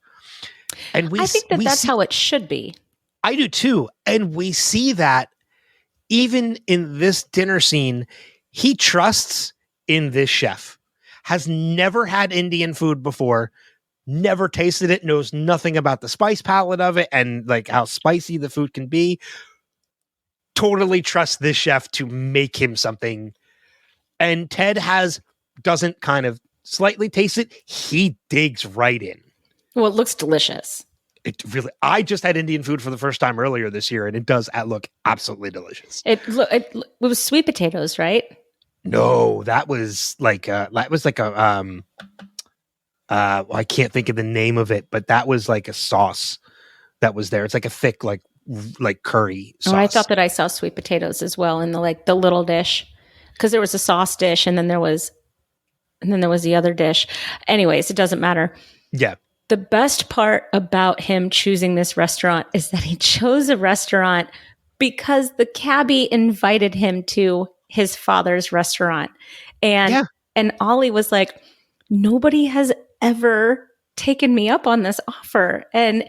And I think that's how it should be. I do too. And we see that even in this dinner scene. He trusts in this chef. Has never had Indian food before, never tasted it, knows nothing about the spice palette of it and like how spicy the food can be. Totally trusts this chef to make him something. And Ted doesn't kind of slightly taste it. He digs right in. Well, it looks delicious. I just had Indian food for the first time earlier this year, and it does look absolutely delicious. It was sweet potatoes, right? No, that was like I can't think of the name of it, but that was like a sauce that was there. It's like a thick, like curry sauce. Oh, I thought that I saw sweet potatoes as well in the little dish, because there was a sauce dish and then there was the other dish. Anyways, it doesn't matter. Yeah. The best part about him choosing this restaurant is that he chose a restaurant because the cabbie invited him to his father's restaurant. And Ollie was like, nobody has ever taken me up on this offer. And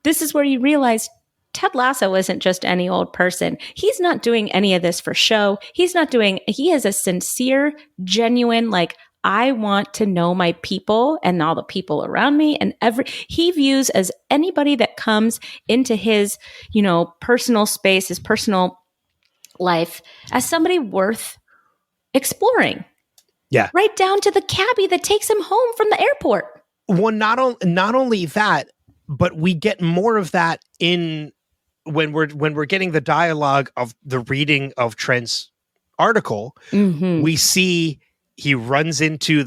this is where you realize Ted Lasso isn't just any old person. He's not doing any of this for show. He is a sincere, genuine, like, I want to know my people and all the people around me, and he views as anybody that comes into his, personal space, his personal life, as somebody worth exploring. Yeah. Right down to the cabbie that takes him home from the airport. Well, not only that, but we get more of that in when we're getting the dialogue of the reading of Trent's article. Mm-hmm. We see he runs into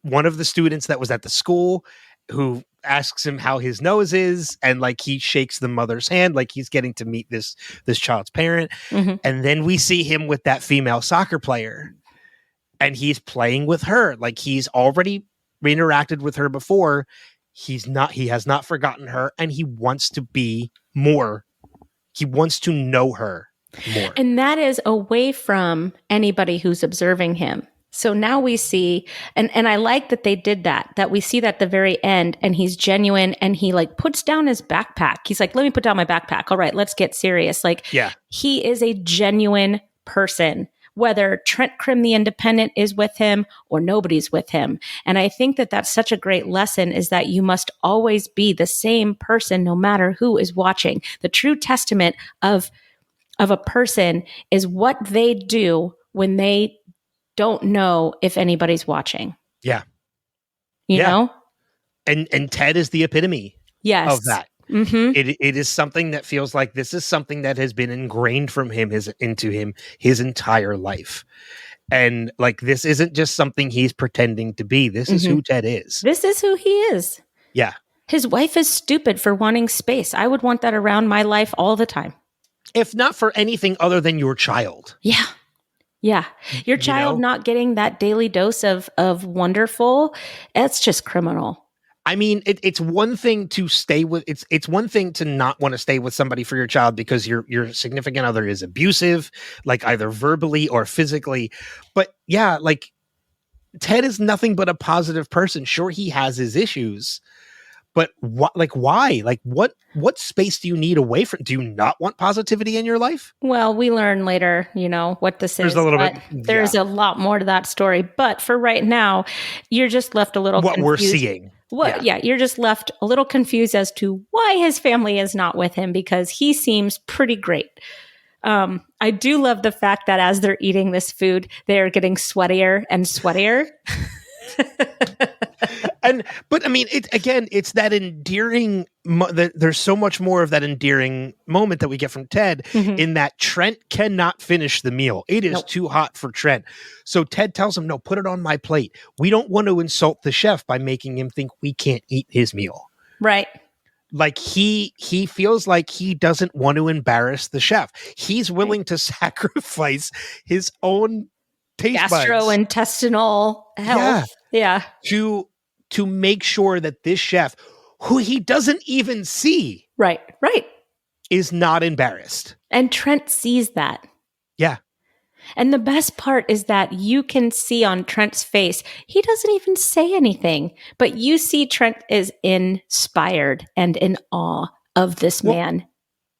one of the students that was at the school, who asks him how his nose is, and like he shakes the mother's hand, like he's getting to meet this child's parent. Mm-hmm. And then we see him with that female soccer player, and he's playing with her. Like, he's already interacted with her before. He has not forgotten her, and he wants to be more. He wants to know her more. And that is away from anybody who's observing him. So now we see, and I like that they did that we see that at the very end, and he's genuine, and he like puts down his backpack. He's like, let me put down my backpack. All right, let's get serious. Like, yeah, he is a genuine person, whether Trent Crimm, the independent, is with him or nobody's with him. And I think that that's such a great lesson, is that you must always be the same person, no matter who is watching. The true testament of a person is what they do when they don't know if anybody's watching. Yeah. You know? And Ted is the epitome of that. Mm-hmm. It is something that feels like this is something that has been ingrained from him into him his entire life. And like, this isn't just something he's pretending to be. This is who Ted is. This is who he is. Yeah. His wife is stupid for wanting space. I would want that around my life all the time. If not for anything other than your child. Yeah. Yeah. Your child not getting that daily dose of wonderful, that's just criminal. I mean, it's one thing to stay with, it's one thing to not want to stay with somebody for your child because your significant other is abusive, like either verbally or physically. But yeah, like, Ted is nothing but a positive person. Sure, he has his issues, but why? Like, what space do you need away from? Do you not want positivity in your life? Well, we learn later, what this is. There's a little bit. There's a lot more to that story. But for right now, you're just left a little confused. We're seeing. You're just left a little confused as to why his family is not with him, because he seems pretty great. I do love the fact that as they're eating this food, they're getting sweatier and sweatier. But I mean, it's that endearing. There's so much more of that endearing moment that we get from Ted, in that Trent cannot finish the meal. It is too hot for Trent. So Ted tells him, no, put it on my plate. We don't want to insult the chef by making him think we can't eat his meal. Right. Like, he feels like he doesn't want to embarrass the chef. He's willing to sacrifice his own taste buds, gastrointestinal health. Yeah. To make sure that this chef, who he doesn't even see, right, is not embarrassed. And Trent sees that. Yeah. And the best part is that you can see on Trent's face, he doesn't even say anything, but you see Trent is inspired and in awe of this man.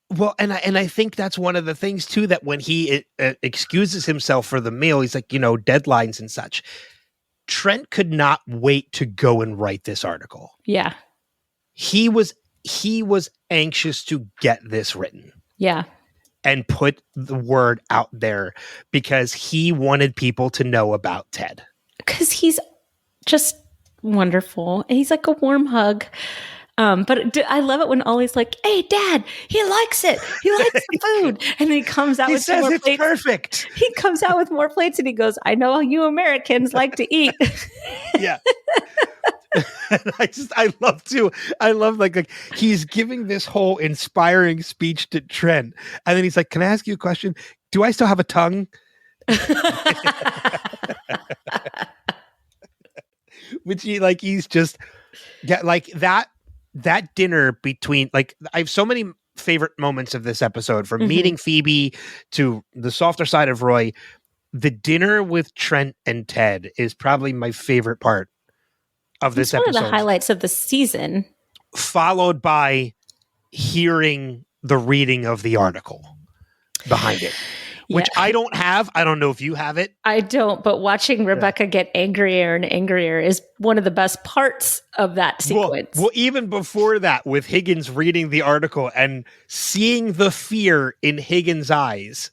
Well, and I think that's one of the things too, that when he excuses himself for the meal, he's like, deadlines and such. Trent could not wait to go and write this article. Yeah. He was anxious to get this written. Yeah. And put the word out there because he wanted people to know about Ted. Because he's just wonderful. And he's like a warm hug. But I love it when Ollie's like, "Hey, Dad, he likes it. He likes the food." And then he comes out He with says more it's plates. perfect. He comes out with more plates and he goes, "I know you Americans like to eat." Yeah. I love like he's giving this whole inspiring speech to Trent. And then he's like, "Can I ask you a question? Do I still have a tongue?" Which he's just like that dinner between, like, I have so many favorite moments of this episode, from meeting Phoebe to the softer side of Roy. The dinner with Trent and Ted is probably my favorite part of this episode. One of the highlights of the season. Followed by hearing the reading of the article behind it. Which I don't have. I don't know if you have it. I don't, but watching Rebecca get angrier and angrier is one of the best parts of that sequence. Well, even before that, with Higgins reading the article and seeing the fear in Higgins' eyes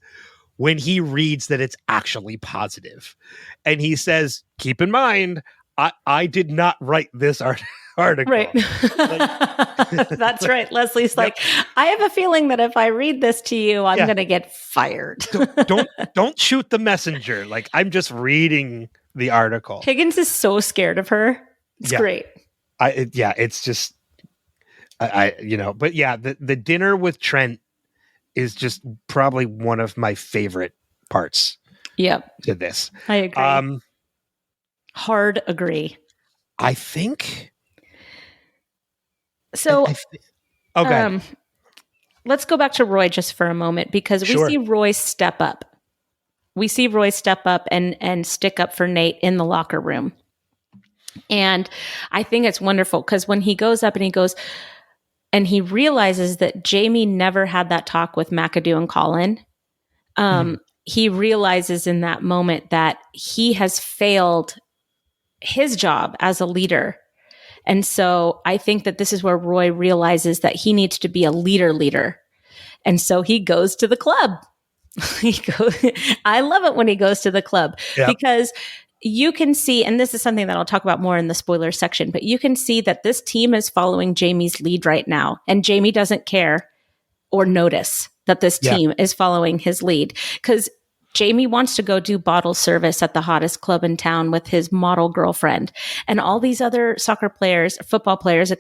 when he reads that it's actually positive. And he says, "Keep in mind, I did not write this article." Right. That's right. Leslie's like, "I have a feeling that if I read this to you, I'm going to get fired." don't shoot the messenger. Like, I'm just reading the article. Higgins is so scared of her. It's great. It's just, but yeah, the dinner with Trent is just probably one of my favorite parts. Yep. To this. I agree. Hard agree. I think. So, okay. Let's go back to Roy just for a moment, because we see Roy step up. We see Roy step up and stick up for Nate in the locker room. And I think it's wonderful because when he goes up and he realizes that Jamie never had that talk with McAdoo and Colin, he realizes in that moment that he has failed his job as a leader. And so I think that this is where Roy realizes that he needs to be a leader. And so he goes to the club. I love it when he goes to the club because you can see, and this is something that I'll talk about more in the spoiler section, but you can see that this team is following Jamie's lead right now. And Jamie doesn't care or notice that this team is following his lead, because Jamie wants to go do bottle service at the hottest club in town with his model girlfriend. And all these other football players,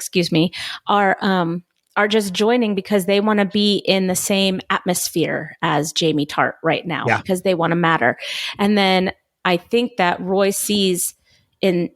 are just joining because they want to be in the same atmosphere as Jamie Tart right now, because they want to matter. And then I think that Roy sees in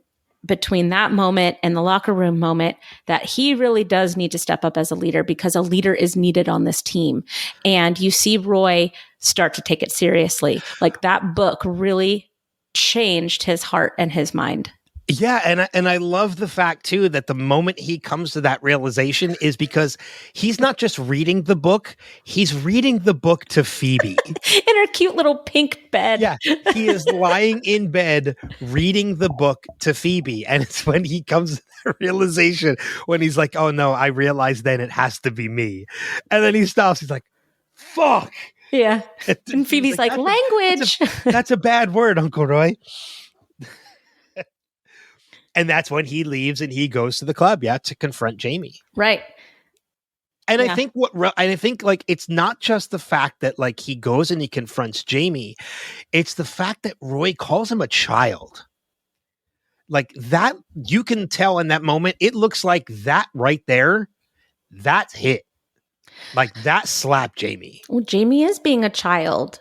between that moment and the locker room moment that he really does need to step up as a leader, because a leader is needed on this team. And you see Roy start to take it seriously. Like, that book really changed his heart and his mind. Yeah, and I love the fact too that the moment he comes to that realization is because he's not just reading the book, he's reading the book to Phoebe. In her cute little pink bed. Yeah, he is lying in bed reading the book to Phoebe. And it's when he comes to that realization, when he's like, "Oh no, I realize then it has to be me." And then he stops, he's like, "Fuck." Yeah. And Phoebe's like, "Language." That's a bad word, Uncle Roy. And that's when he leaves and he goes to the club, to confront Jamie. Right. And I think like, it's not just the fact that, like, he goes and he confronts Jamie. It's the fact that Roy calls him a child. Like, that, you can tell in that moment, it looks like that right there, that's hit. Like, that slapped Jamie. Well, Jamie is being a child.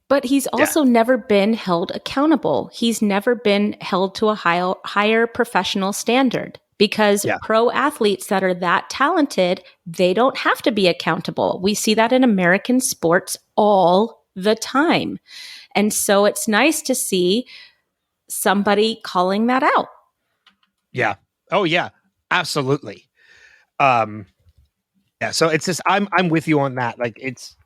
But he's also never been held accountable. He's never been held to a higher professional standard, because pro athletes that are that talented, they don't have to be accountable. We see that in American sports all the time. And so it's nice to see somebody calling that out. Yeah. Oh, yeah. Absolutely. So it's just, I'm with you on that. Like, it's,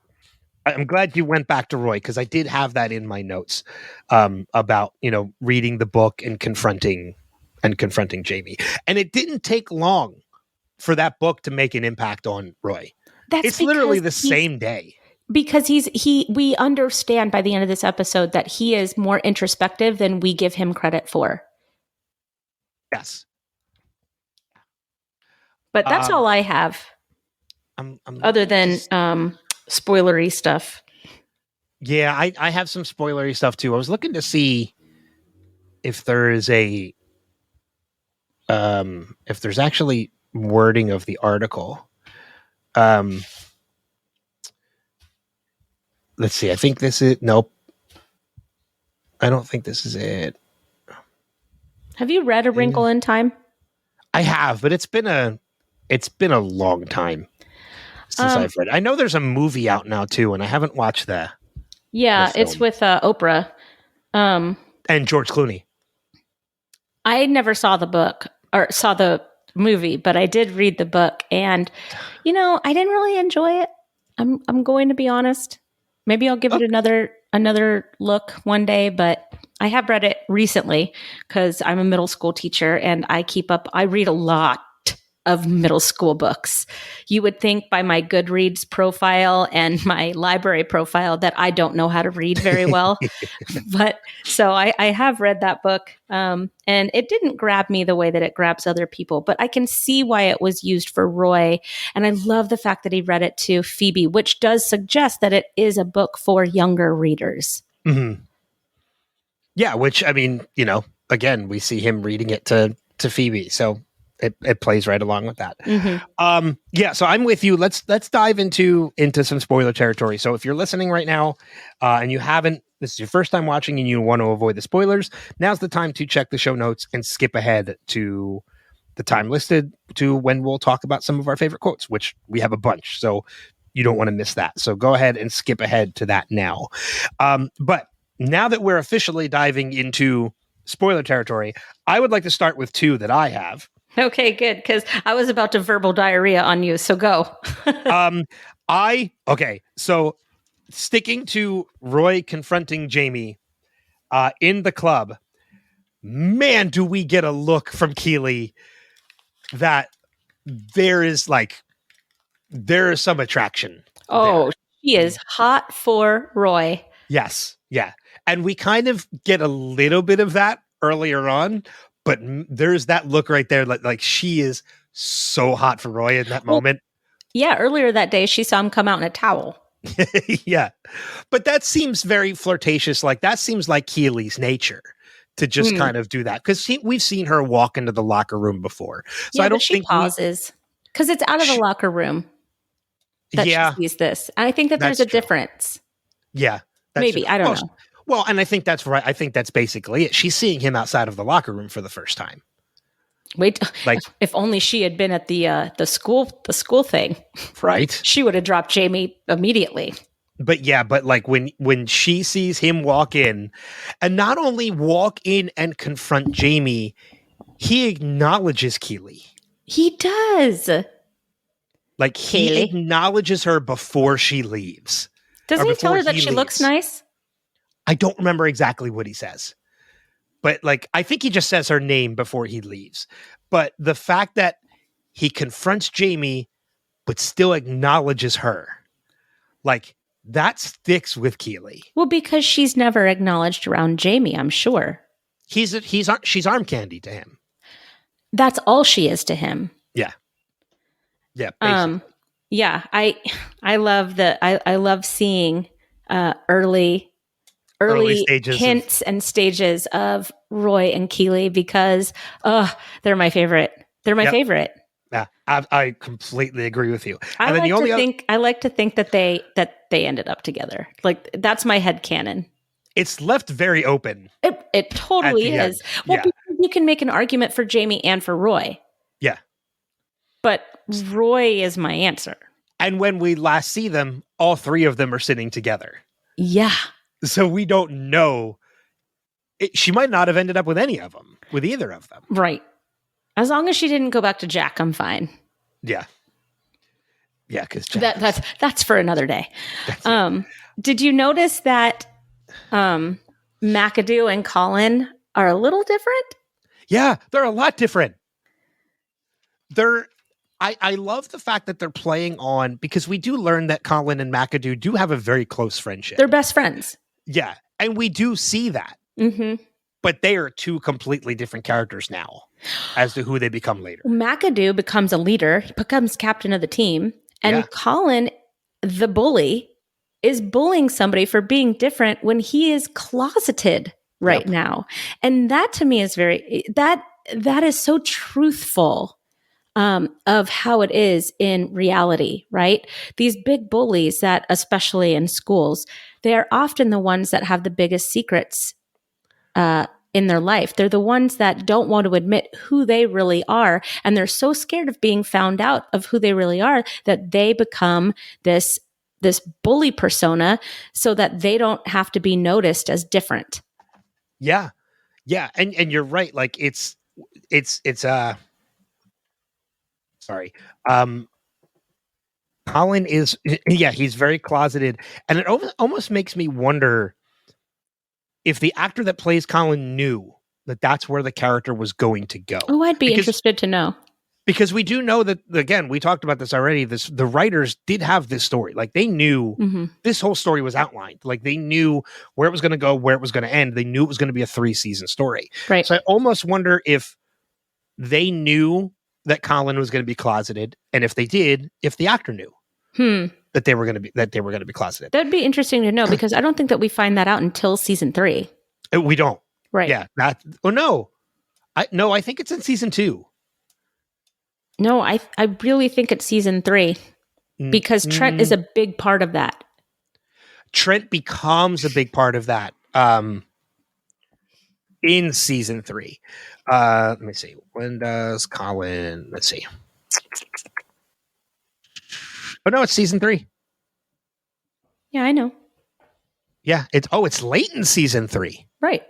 I'm glad you went back to Roy, because I did have that in my notes about, reading the book and confronting Jamie. And it didn't take long for that book to make an impact on Roy. It's literally the same day. Because we understand by the end of this episode that he is more introspective than we give him credit for. Yes. But that's all I have. Other than spoilery stuff. Yeah, I have some spoilery stuff too. I was looking to see if there is if there's actually wording of the article. Let's see. I think this is nope. I don't think this is it. Have you read A Wrinkle in Time? I have, but it's been a long time since I've read. I know there's a movie out now too, and I haven't watched that. Yeah, it's with Oprah and George Clooney. I never saw the book or saw the movie, but I did read the book, and I didn't really enjoy it. I'm going to be honest. Maybe I'll give it another look one day, but I have read it recently because I'm a middle school teacher and I read a lot of middle school books. You would think by my Goodreads profile and my library profile that I don't know how to read very well. But so I have read that book, and it didn't grab me the way that it grabs other people, but I can see why it was used for Roy. And I love the fact that he read it to Phoebe, which does suggest that it is a book for younger readers. Mm-hmm. Yeah, which, I mean, again, we see him reading it to Phoebe. So it plays right along with that. Mm-hmm. Yeah, so I'm with you. Let's dive into some spoiler territory. So if you're listening right now and this is your first time watching and you want to avoid the spoilers, now's the time to check the show notes and skip ahead to the time listed to when we'll talk about some of our favorite quotes, which we have a bunch. So you don't want to miss that. So go ahead and skip ahead to that now. But now that we're officially diving into spoiler territory, I would like to start with two that I have. Okay, good. Because I was about to verbal diarrhea on you. So go. So sticking to Roy confronting Jamie in the club, man, do we get a look from Keeley that there is some attraction. Oh, she is hot for Roy. Yes. Yeah. And we kind of get a little bit of that earlier on, but there's that look right there. Like she is so hot for Roy in that moment. Yeah. Earlier that day, she saw him come out in a towel. Yeah. But that seems very flirtatious. Like that seems like Keeley's nature to just kind of do that. Because we've seen her walk into the locker room before. So I don't think pauses because it's out of the locker room that she sees this. And I think that there's a difference. Yeah. Maybe. I don't know. Well, and I think that's right. I think that's basically it. She's seeing him outside of the locker room for the first time. Wait, if only she had been at the school thing, right? She would have dropped Jamie immediately. But like when she sees him walk in, and not only walk in and confront Jamie, he acknowledges Keeley. He does. Like he acknowledges her before she leaves. Doesn't he tell her that she looks nice? I don't remember exactly what he says. But I think he just says her name before he leaves. But the fact that he confronts Jamie, but still acknowledges her, that sticks with Keeley. Well, because she's never acknowledged around Jamie, I'm sure. She's arm candy to him. That's all she is to him. Yeah. Yeah. Basically. Yeah. I love I love seeing early hints and stages of Roy and Keeley because they're my favorite. They're my favorite. Yeah, I completely agree with you. I like to think that they ended up together. That's my headcanon. It's left very open. It totally is. Well, because you can make an argument for Jamie and for Roy. Yeah. But Roy is my answer. And when we last see them, all three of them are sitting together. Yeah. So we don't know. She might not have ended up with either of them. Right. As long as she didn't go back to Jack, I'm fine. Yeah. Yeah, because that's for another day. Did you notice that McAdoo and Colin are a little different? Yeah, they're a lot different. I love the fact that they're playing on, because we do learn that Colin and McAdoo do have a very close friendship. They're best friends. Yeah, and we do see that. Mm-hmm. But they are two completely different characters now as to who they become later. McAdoo becomes a leader. He becomes captain of the team. And Colin, the bully, is bullying somebody for being different when he is closeted right now. And that to me is that is so truthful of how it is in reality, right? These big bullies that, especially in schools, they are often the ones that have the biggest secrets in their life. They're the ones that don't want to admit who they really are. And they're so scared of being found out of who they really are that they become this bully persona so that they don't have to be noticed as different. Yeah. Yeah. And you're right. Like it's sorry. Colin is, he's very closeted. And it almost makes me wonder if the actor that plays Colin knew that that's where the character was going to go. Oh, I'd be interested to know. Because we do know that, again, we talked about this already, the writers did have this story. Like they knew this whole story was outlined. Like they knew where it was going to go, where it was going to end. They knew it was going to be a 3-season story. Right. So I almost wonder if they knew that Colin was going to be closeted, and if they did, if the actor knew that they were going to be closeted. That'd be interesting to know, because I don't think that we find that out until season 3. We don't. Right. Yeah. I think it's in season 2. No, I really think it's season 3, because Trent is a big part of that. Trent becomes a big part of that in season 3. Let me see. When does Colin? Let's see. Oh no, it's season 3. Yeah, I know. Yeah, it's late in season 3. Right.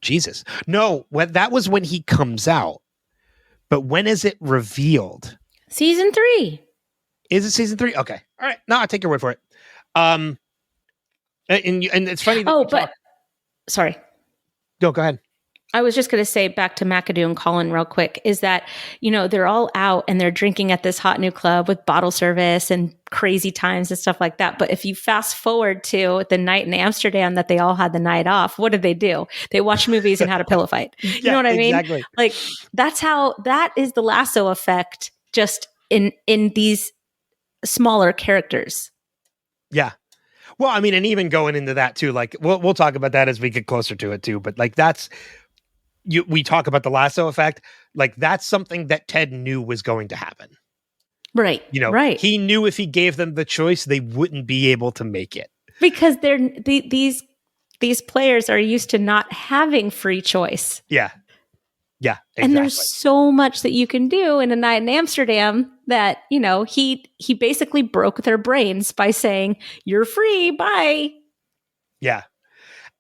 Jesus. No, that was when he comes out. But when is it revealed? Season 3. Is it season 3? Okay. All right. No, I'll take your word for it. And it's funny. Sorry. No, go ahead. I was just going to say, back to McAdoo and Colin real quick, is that, they're all out and they're drinking at this hot new club with bottle service and crazy times and stuff like that. But if you fast forward to the night in Amsterdam that they all had the night off, what did they do? They watched movies and had a pillow fight. You know what I mean? Exactly. Like that is the lasso effect, just in these smaller characters. Yeah. Well, I mean, and even going into that too, like we'll talk about that as we get closer to it too. But like we talk about the lasso effect, like that's something that Ted knew was going to happen. Right. Right. He knew if he gave them the choice, they wouldn't be able to make it. Because these players are used to not having free choice. Yeah. Yeah. Exactly. And there's so much that you can do in a night in Amsterdam that, he basically broke their brains by saying, "You're free, bye." Yeah.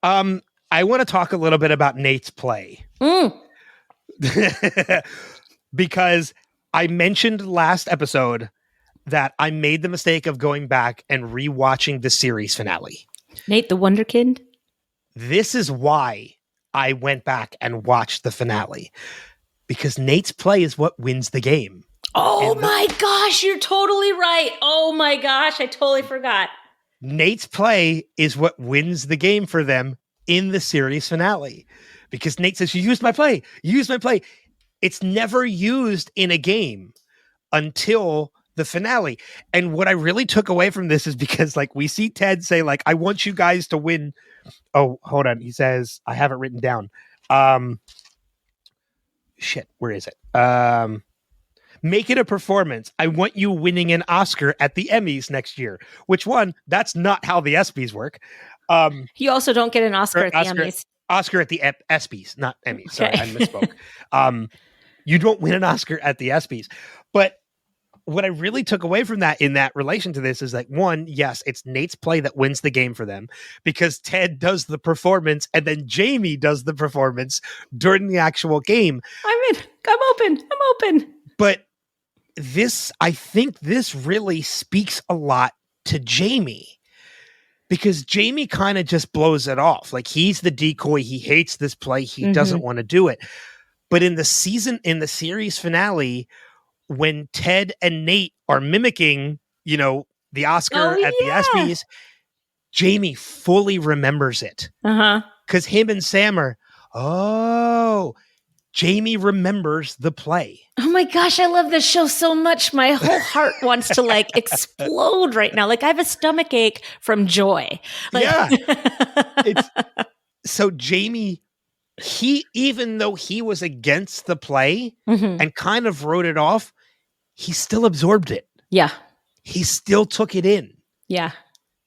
I want to talk a little bit about Nate's play. Because I mentioned last episode that I made the mistake of going back and rewatching the series finale. Nate the Wonderkind? This is why I went back and watched the finale. Because Nate's play is what wins the game. Oh my gosh, you're totally right. Oh my gosh, I totally forgot. Nate's play is what wins the game for them in the series finale, because Nate says, "You used my play. You used my play." It's never used in a game until the finale. And what I really took away from this is because, like, we see Ted say, like, "I want you guys to win." Oh, hold on. He says, I have it written down. Shit, where is it? Make it a performance. I want you winning an Oscar at the Emmys next year. Which one? That's not how the ESPYs work. You also don't get an Oscar at the Emmys. Oscar at the ESPYs, not Emmys. Sorry, I misspoke. You don't win an Oscar at the ESPYs. But what I really took away from that in that relation to this is that, one, yes, it's Nate's play that wins the game for them, because Ted does the performance and then Jamie does the performance during the actual game. I'm open. But I think this really speaks a lot to Jamie, because Jamie kind of just blows it off. Like, he's the decoy. He hates this play. He doesn't want to do it. But in the series finale, when Ted and Nate are mimicking, the Oscar at the ESPYs, Jamie fully remembers it. Because him and Sam are, Jamie remembers the play. Oh my gosh, I love this show so much. My whole heart wants to like explode right now. Like, I have a stomach ache from joy. Like- So Jamie, even though he was against the play and kind of wrote it off, he still absorbed it. Yeah. He still took it in. Yeah.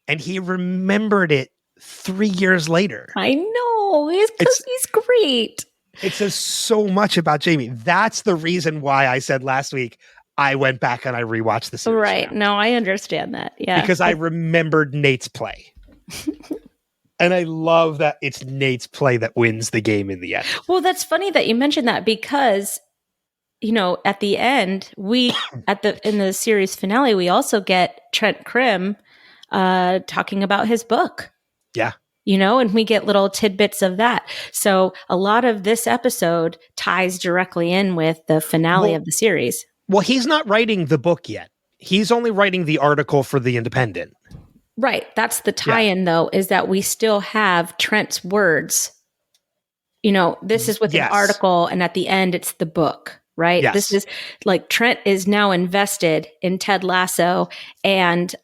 And he remembered it 3 years later. I know. He's great. It says so much about Jamie. That's the reason why I said last week I went back and I rewatched the series. Right. No, I understand that. Yeah. Because I remembered Nate's play. And I love that it's Nate's play that wins the game in the end. Well, that's funny that you mentioned that, because at the end, in the series finale, we also get Trent Crimm talking about his book. Yeah. And we get little tidbits of that. So a lot of this episode ties directly in with the finale of the series. Well, he's not writing the book yet. He's only writing the article for The Independent. Right. That's the tie-in, though, is that we still have Trent's words. This is with an article, and at the end, it's the book, right? Yes. This is like Trent is now invested in Ted Lasso and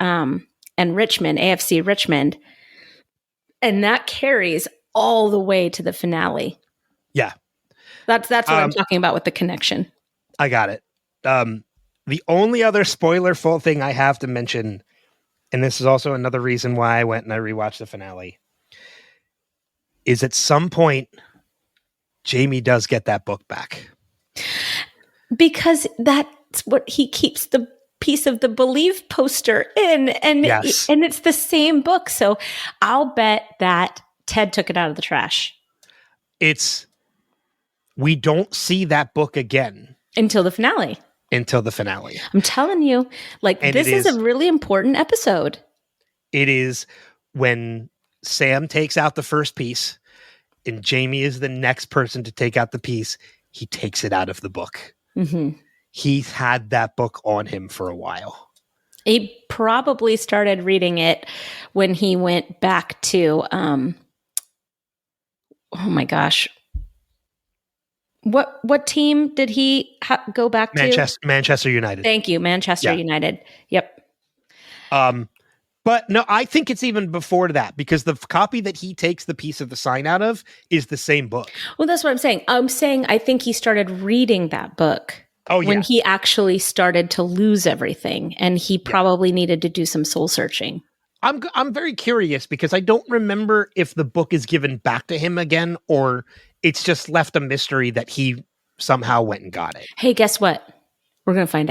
Richmond, AFC Richmond. And that carries all the way to the finale. Yeah. That's what I'm talking about with the connection. I got it. The only other spoiler-full thing I have to mention, and this is also another reason why I went and I rewatched the finale, is at some point, Jamie does get that book back. Because that's what he keeps the piece of the Believe poster in, and and it's the same book. So I'll bet that Ted took it out of the trash. We don't see that book again until the finale. I'm telling you, this is a really important episode. It is when Sam takes out the first piece and Jamie is the next person to take out the piece. He takes it out of the book. He's had that book on him for a while. He probably started reading it when he went back to, oh my gosh. What team did he go back to? Manchester United. Thank you. Manchester United. Yep. But no, I think it's even before that, because the copy that he takes the piece of the sign out of is the same book. Well, that's what I'm saying. I think he started reading that book. When he actually started to lose everything, and he probably needed to do some soul searching. I'm very curious, because I don't remember if the book is given back to him again, or it's just left a mystery that he somehow went and got it. Hey, guess what? We're going to find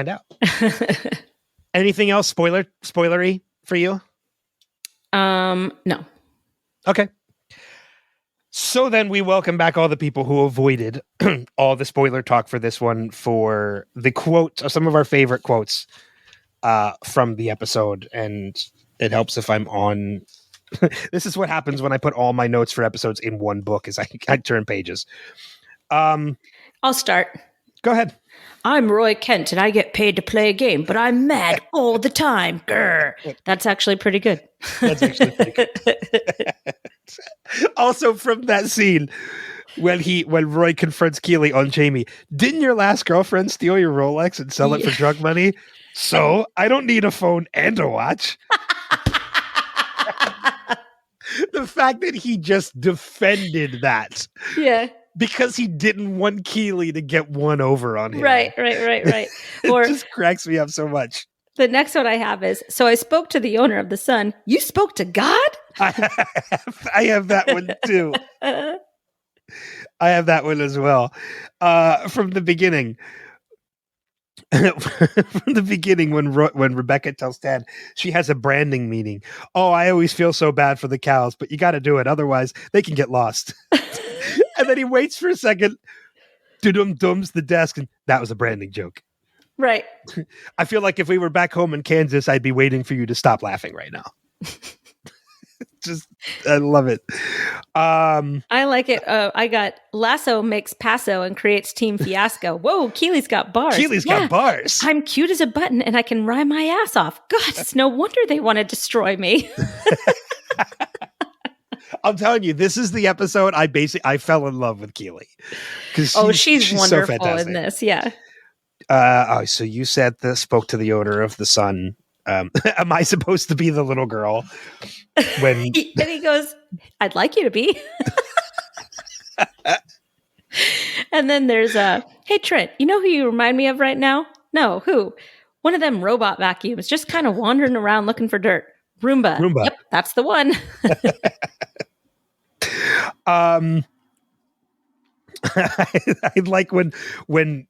out. Anything else spoilery for you? No. Okay. So then we welcome back all the people who avoided all the spoiler talk for this one, for the quotes, some of our favorite quotes from the episode. And it helps if I'm on. This is what happens when I put all my notes for episodes in one book, is I turn pages. I'll start. Go ahead. I'm Roy Kent, and I get paid to play a game, but I'm mad all the time. Grr. That's actually pretty good. Also, from that scene, when Roy confronts Keeley on Jamie, didn't your last girlfriend steal your Rolex and sell it for drug money? So I don't need a phone and a watch. The fact that he just defended that. Yeah. Because he didn't want Keeley to get one over on him. Right. Or it just cracks me up so much. The next one I have is, so I spoke to the owner of the Sun. You spoke to God? I have that one too. I have that one as well. From the beginning. From the beginning, when Rebecca tells Ted she has a branding meeting. Oh, I always feel so bad for the cows, but you got to do it. Otherwise, they can get lost. And then he waits for a second, dum-dums the desk, and that was a branding joke. Right. I feel like if we were back home in Kansas, I'd be waiting for you to stop laughing right now. I love it. I like it. I got Lasso makes Paso and creates Team Fiasco. Whoa, Keely's got bars. Keely's got bars. I'm cute as a button and I can rhyme my ass off. God, it's no wonder they want to destroy me. I'm telling you, this is the episode I fell in love with Keely. She's wonderful so in this. Yeah. So you said this spoke to the odor of the sun. Am I supposed to be the little girl? When and he goes, I'd like you to be. And then there's hey Trent, you know who you remind me of right now? No, who? One of them robot vacuums, just kind of wandering around looking for dirt. Roomba. Yep, that's the one. I like when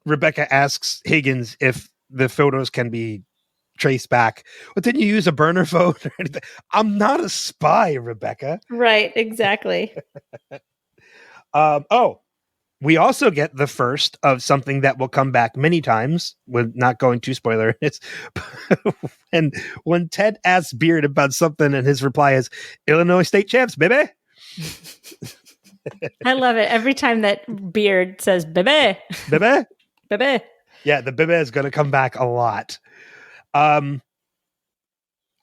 Rebecca asks Higgins if the photos can be traced back. But didn't you use a burner phone or anything? I'm not a spy, Rebecca. Right, exactly. We also get the first of something that will come back many times. We're not going to spoiler. It's and when Ted asks Beard about something and his reply is Illinois state champs, baby. I love it. Every time that Beard says bebe. Bebe? Bebe. Yeah, the bebe is going to come back a lot. I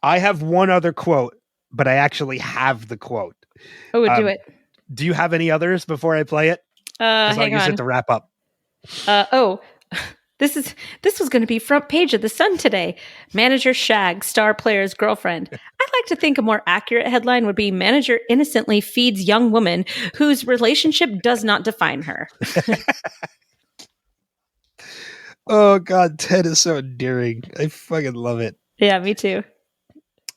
have one other quote, but I actually have the quote. Oh, do it. Do you have any others before I play it? Hang I'll use on. it to wrap up. This was going to be front page of the Sun today. Manager shags star player's girlfriend. I'd like to think a more accurate headline would be manager innocently feeds young woman whose relationship does not define her. Oh God, Ted is so endearing. I fucking love it. Yeah, me too.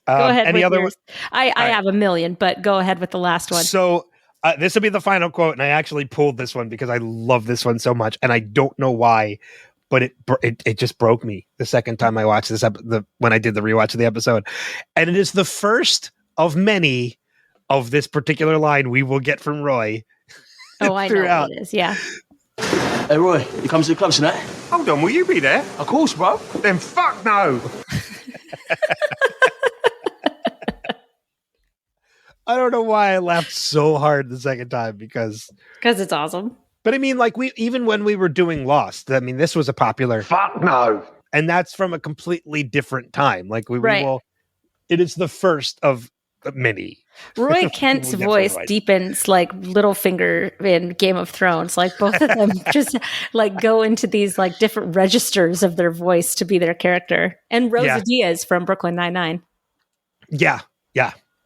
Go ahead. Any with other? yours. I have a million, but go ahead with the last one. So this will be the final quote, and I actually pulled this one because I love this one so much, and I don't know why, but it just broke me the second time I watched this when I did the rewatch of the episode, and it is the first of many of this particular line we will get from Roy. Oh, I know what it is. Yeah. Hey, Roy, you come to the club tonight? Hold on, will you be there? Of course, bro. Then fuck no. I don't know why I laughed so hard the second time because it's awesome. But I mean, like even when we were doing Lost, I mean, this was a popular fuck no, and that's from a completely different time. Like we right. will. It is the first of many. Roy Kent's voice deepens like Littlefinger in Game of Thrones. Like both of them just like go into these like different registers of their voice to be their character. And Rosa Diaz from Brooklyn Nine-Nine. Yeah,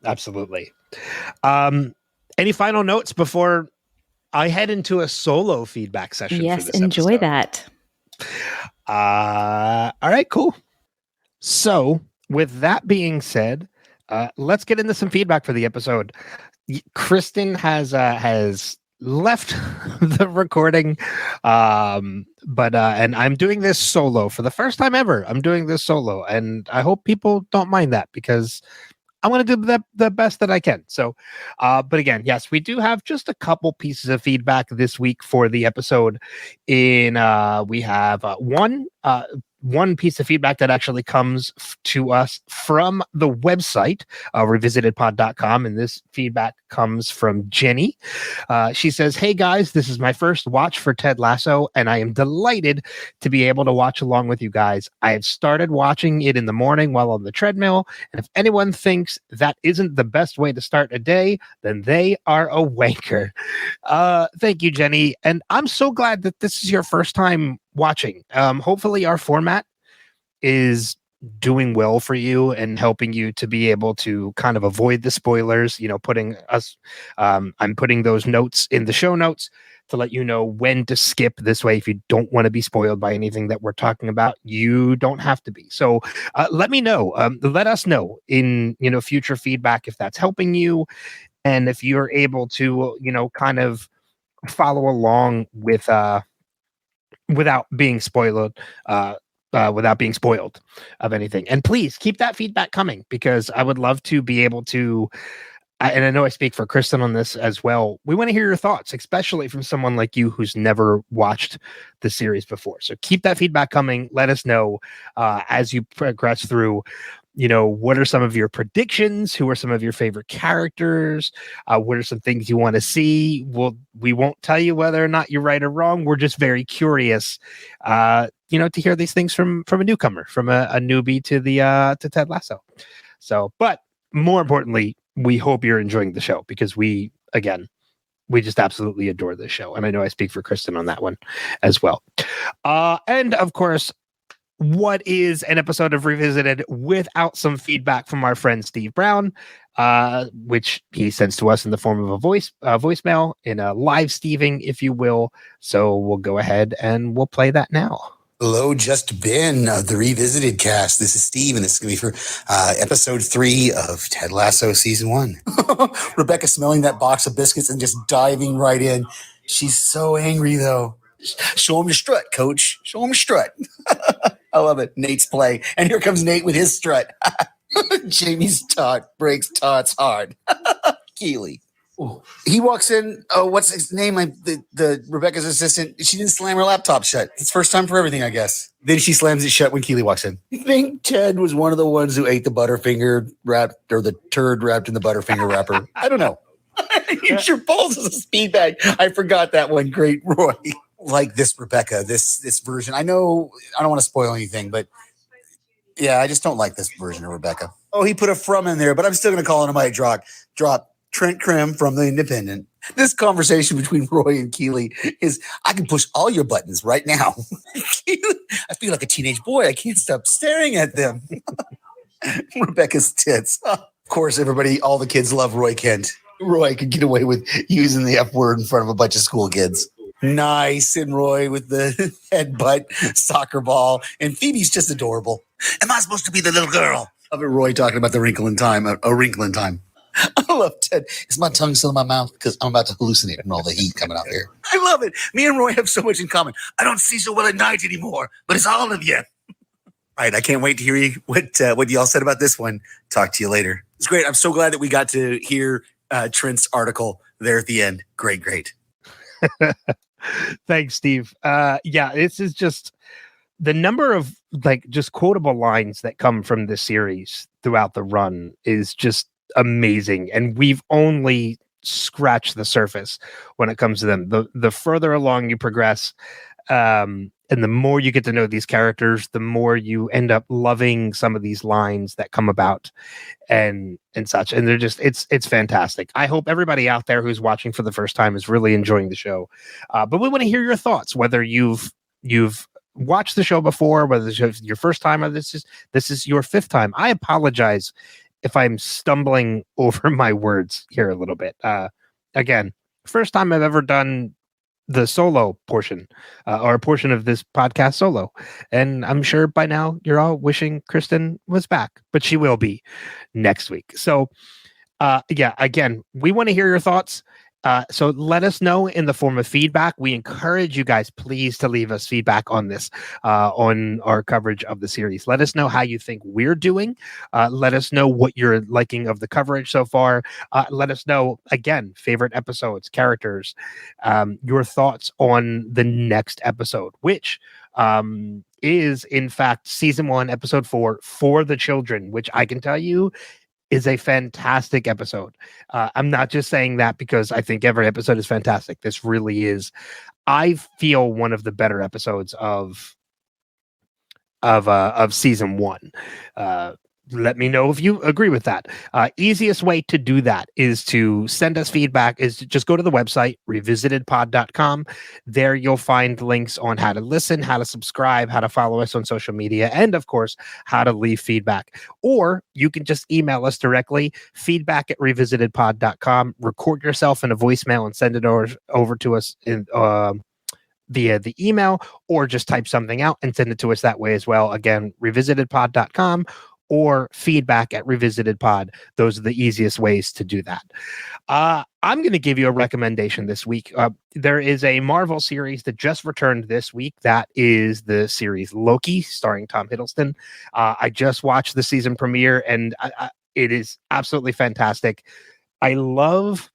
absolutely. Any final notes before I head into a solo feedback session? Yes, for this enjoy episode? that. All right, cool. So with that being said, let's get into some feedback for the episode. Kristin has left the recording, but and I'm doing this solo for the first time ever. I'm doing this solo, and I hope people don't mind that because I want to do the best that I can. So, but again, yes, we do have just a couple pieces of feedback this week for the episode. We have one piece of feedback that actually comes to us from the website, revisitedpod.com. And this feedback comes from Jenny. She says, "Hey guys, this is my first watch for Ted Lasso, and I am delighted to be able to watch along with you guys. I have started watching it in the morning while on the treadmill. And if anyone thinks that isn't the best way to start a day, then they are a wanker." Thank you, Jenny. And I'm so glad that this is your first time watching. Hopefully our format is doing well for you and helping you to be able to kind of avoid the spoilers, putting us, I'm putting those notes in the show notes to let you know when to skip. This way, if you don't want to be spoiled by anything that we're talking about, you don't have to be. So let me know, let us know in, future feedback, if that's helping you. And if you're able to, kind of follow along with, without being spoiled of anything. And please keep that feedback coming, because I would love to be able to and I know I speak for Kristin on this as well, we want to hear your thoughts, especially from someone like you who's never watched the series before. So keep that feedback coming. Let us know as you progress through. What are some of your predictions? Who are some of your favorite characters? What are some things you want to see? We won't tell you whether or not you're right or wrong. We're just very curious, to hear these things from a newcomer, from a newbie to Ted Lasso. So, but more importantly, we hope you're enjoying the show, because we just absolutely adore this show. And I know I speak for Kristin on that one as well. And of course, what is an episode of Revisited without some feedback from our friend Steve Brown, which he sends to us in the form of a voicemail, in a live Steving, if you will. So we'll go ahead and we'll play that now. Hello, just been the Revisited cast. This is Steve, and this is going to be for episode 3 of Ted Lasso season 1. Rebecca smelling that box of biscuits and just diving right in. She's so angry, though. Show him your strut, coach. Show him your strut. I love it. Nate's play. And here comes Nate with his strut. Jamie's breaks Todd's hard. Keely. Ooh. He walks in. Oh, what's his name? The Rebecca's assistant. She didn't slam her laptop shut. It's first time for everything, I guess. Then she slams it shut when Keely walks in. I think Ted was one of the ones who ate the Butterfinger wrapped, or the turd wrapped in the Butterfinger wrapper. I don't know. Use your balls as a speed bag. I forgot that one. Great, Roy. Like this Rebecca, this version. I know I don't want to spoil anything, but yeah, I just don't like this version of Rebecca. Oh, he put a from in there, but I'm still going to call it a mic drop. Trent Crimm from The Independent. This conversation between Roy and Keely is, I can push all your buttons right now. I feel like a teenage boy. I can't stop staring at them. Rebecca's tits. Of course, all the kids love Roy Kent. Roy could get away with using the F word in front of a bunch of school kids. Nice. And Roy with the headbutt soccer ball. And Phoebe's just adorable. Am I supposed to be the little girl? I love it, Roy talking about the wrinkle in time, a wrinkle in time. I love Ted. Is my tongue still in my mouth? Because I'm about to hallucinate from all the heat coming out here. I love it. Me and Roy have so much in common. I don't see so well at night anymore, but it's all of you. All right. I can't wait to hear what y'all said about this one. Talk to you later. It's great. I'm so glad that we got to hear Trent's article there at the end. Great. Thanks, Steve. This is just the number of just quotable lines that come from this series throughout the run is just amazing, and we've only scratched the surface when it comes to them. The further along you progress, and the more you get to know these characters, the more you end up loving some of these lines that come about and such. And they're just it's fantastic. I hope everybody out there who's watching for the first time is really enjoying the show. But we want to hear your thoughts, whether you've watched the show before, whether it's your first time or this is your fifth time. I apologize if I'm stumbling over my words here a little bit. Again, first time I've ever done the solo portion, or a portion of this podcast solo. And I'm sure by now you're all wishing Kristin was back, but she will be next week. So again, we want to hear your thoughts. So let us know in the form of feedback. We encourage you guys, please, to leave us feedback on this, on our coverage of the series. Let us know how you think we're doing. Let us know what you're liking of the coverage so far. Let us know, again, favorite episodes, characters, your thoughts on the next episode, which is, in fact, season 1, episode 4, For the Children, which I can tell you is a fantastic episode. I'm not just saying that because I think every episode is fantastic. This really is, I feel, one of the better episodes of season 1. Let me know if you agree with that. Easiest way to do that is to send us feedback, is to just go to the website, revisitedpod.com. There you'll find links on how to listen, how to subscribe, how to follow us on social media, and of course, how to leave feedback. Or you can just email us directly, feedback@revisitedpod.com. Record yourself in a voicemail and send it over to us in via the email, or just type something out and send it to us that way as well. Again, revisitedpod.com or feedback@revisitedpod. Those are the easiest ways to do that. I'm going to give you a recommendation this week. There is a Marvel series that just returned this week. That is the series Loki, starring Tom Hiddleston. I just watched the season premiere, and it is absolutely fantastic. I love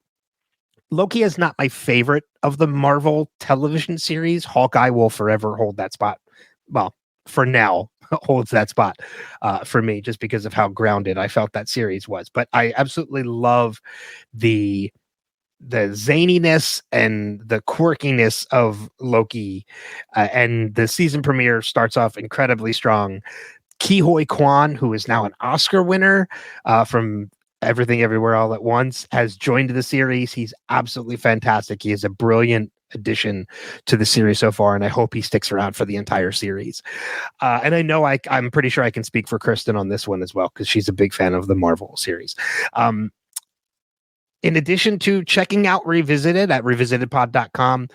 Loki is not my favorite of the Marvel television series. Hawkeye will forever hold that spot. Well, for now, holds that spot for me, just because of how grounded I felt that series was. But I absolutely love the zaniness and the quirkiness of Loki, and the season premiere starts off incredibly strong. Ki Hoi Kwan, who is now an Oscar winner from Everything Everywhere All at Once, has joined the series. He's absolutely fantastic. He is a brilliant addition to the series so far, and I hope he sticks around for the entire series. And I know I'm pretty sure I can speak for Kristin on this one as well, because she's a big fan of the Marvel series. In addition to checking out Revisited at revisitedpod.com,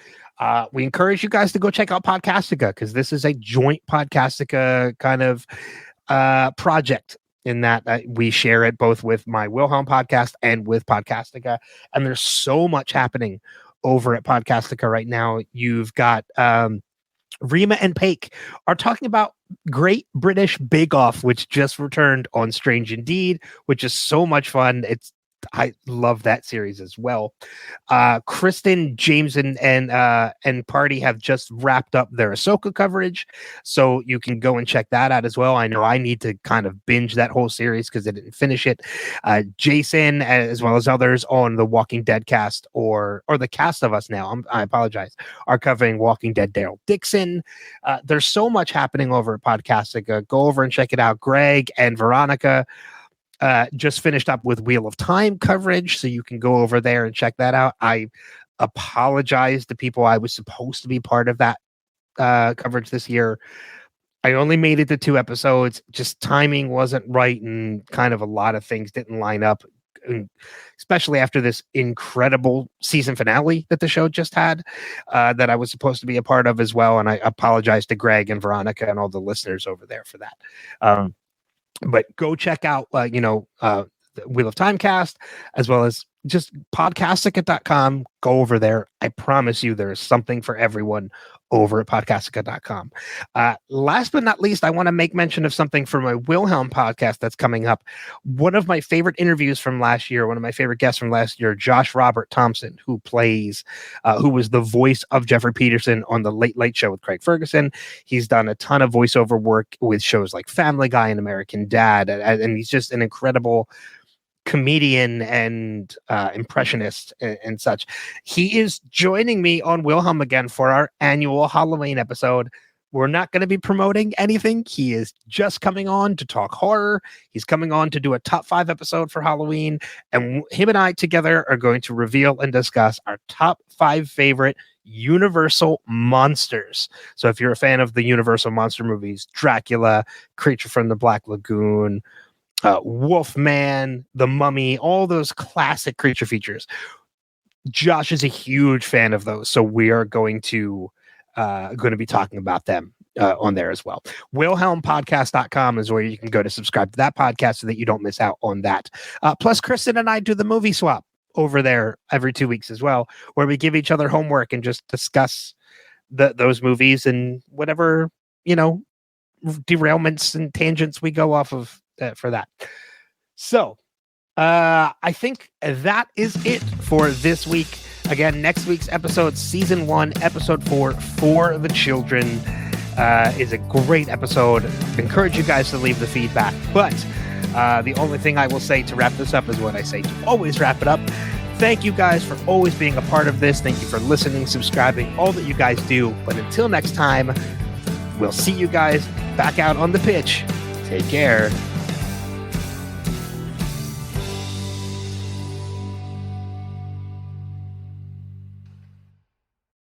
we encourage you guys to go check out Podcastica, because this is a joint Podcastica kind of project, in that we share it both with my Wilhelm podcast and with Podcastica. And there's so much happening over at Podcastica right now. You've got Rima and Paik are talking about Great British Bake Off, which just returned on Strange Indeed, which is so much fun. I love that series as well. Kristin, James, and Party have just wrapped up their Ahsoka coverage, so you can go and check that out as well. I know I need to kind of binge that whole series because I didn't finish it. Jason, as well as others on the Walking Dead cast, or the cast of us now, I apologize, are covering Walking Dead Daryl Dixon. There's so much happening over at Podcastica. Go over and check it out. Greg and Veronica just finished up with Wheel of Time coverage, so you can go over there and check that out. I apologize to people. I was supposed to be part of that coverage this year. I only made it to 2 episodes. Just timing wasn't right, and kind of a lot of things didn't line up, especially after this incredible season finale that the show just had, that I was supposed to be a part of as well. And I apologize to Greg and Veronica and all the listeners over there for that. But go check out, the Wheel of Time cast, as well as just podcastica.com. Go over there. I promise you there's something for everyone over at podcastica.com. Last but not least, I want to make mention of something for my Wilhelm podcast that's coming up. One of my favorite interviews from last year, one of my favorite guests from last year, Josh Robert Thompson, who was the voice of Jeffrey Peterson on The Late Late Show with Craig Ferguson. He's done a ton of voiceover work with shows like Family Guy and American Dad, and he's just an incredible comedian and impressionist and such. He is joining me on Wilhelm again for our annual Halloween episode. We're not going to be promoting anything. He is just coming on to talk horror. He's coming on to do a top 5 episode for Halloween, and him and I together are going to reveal and discuss our top 5 favorite Universal monsters. So if you're a fan of the Universal monster movies, Dracula, Creature from the Black Lagoon, Wolfman, The Mummy, all those classic creature features, Josh is a huge fan of those, so we are going to be talking about them on there as well. WilhelmPodcast.com is where you can go to subscribe to that podcast so that you don't miss out on that. Plus, Kristin and I do the movie swap over there every 2 weeks as well, where we give each other homework and just discuss those movies and whatever, derailments and tangents we go off of for that. So I think that is it for this week. Again, next week's episode, season 1, episode 4, For the Children, is a great episode. Encourage you guys to leave the feedback. But the only thing I will say to wrap this up is what I say to always wrap it up. Thank you guys for always being a part of this. Thank you for listening, subscribing, all that you guys do. But until next time, we'll see you guys back out on the pitch. Take care.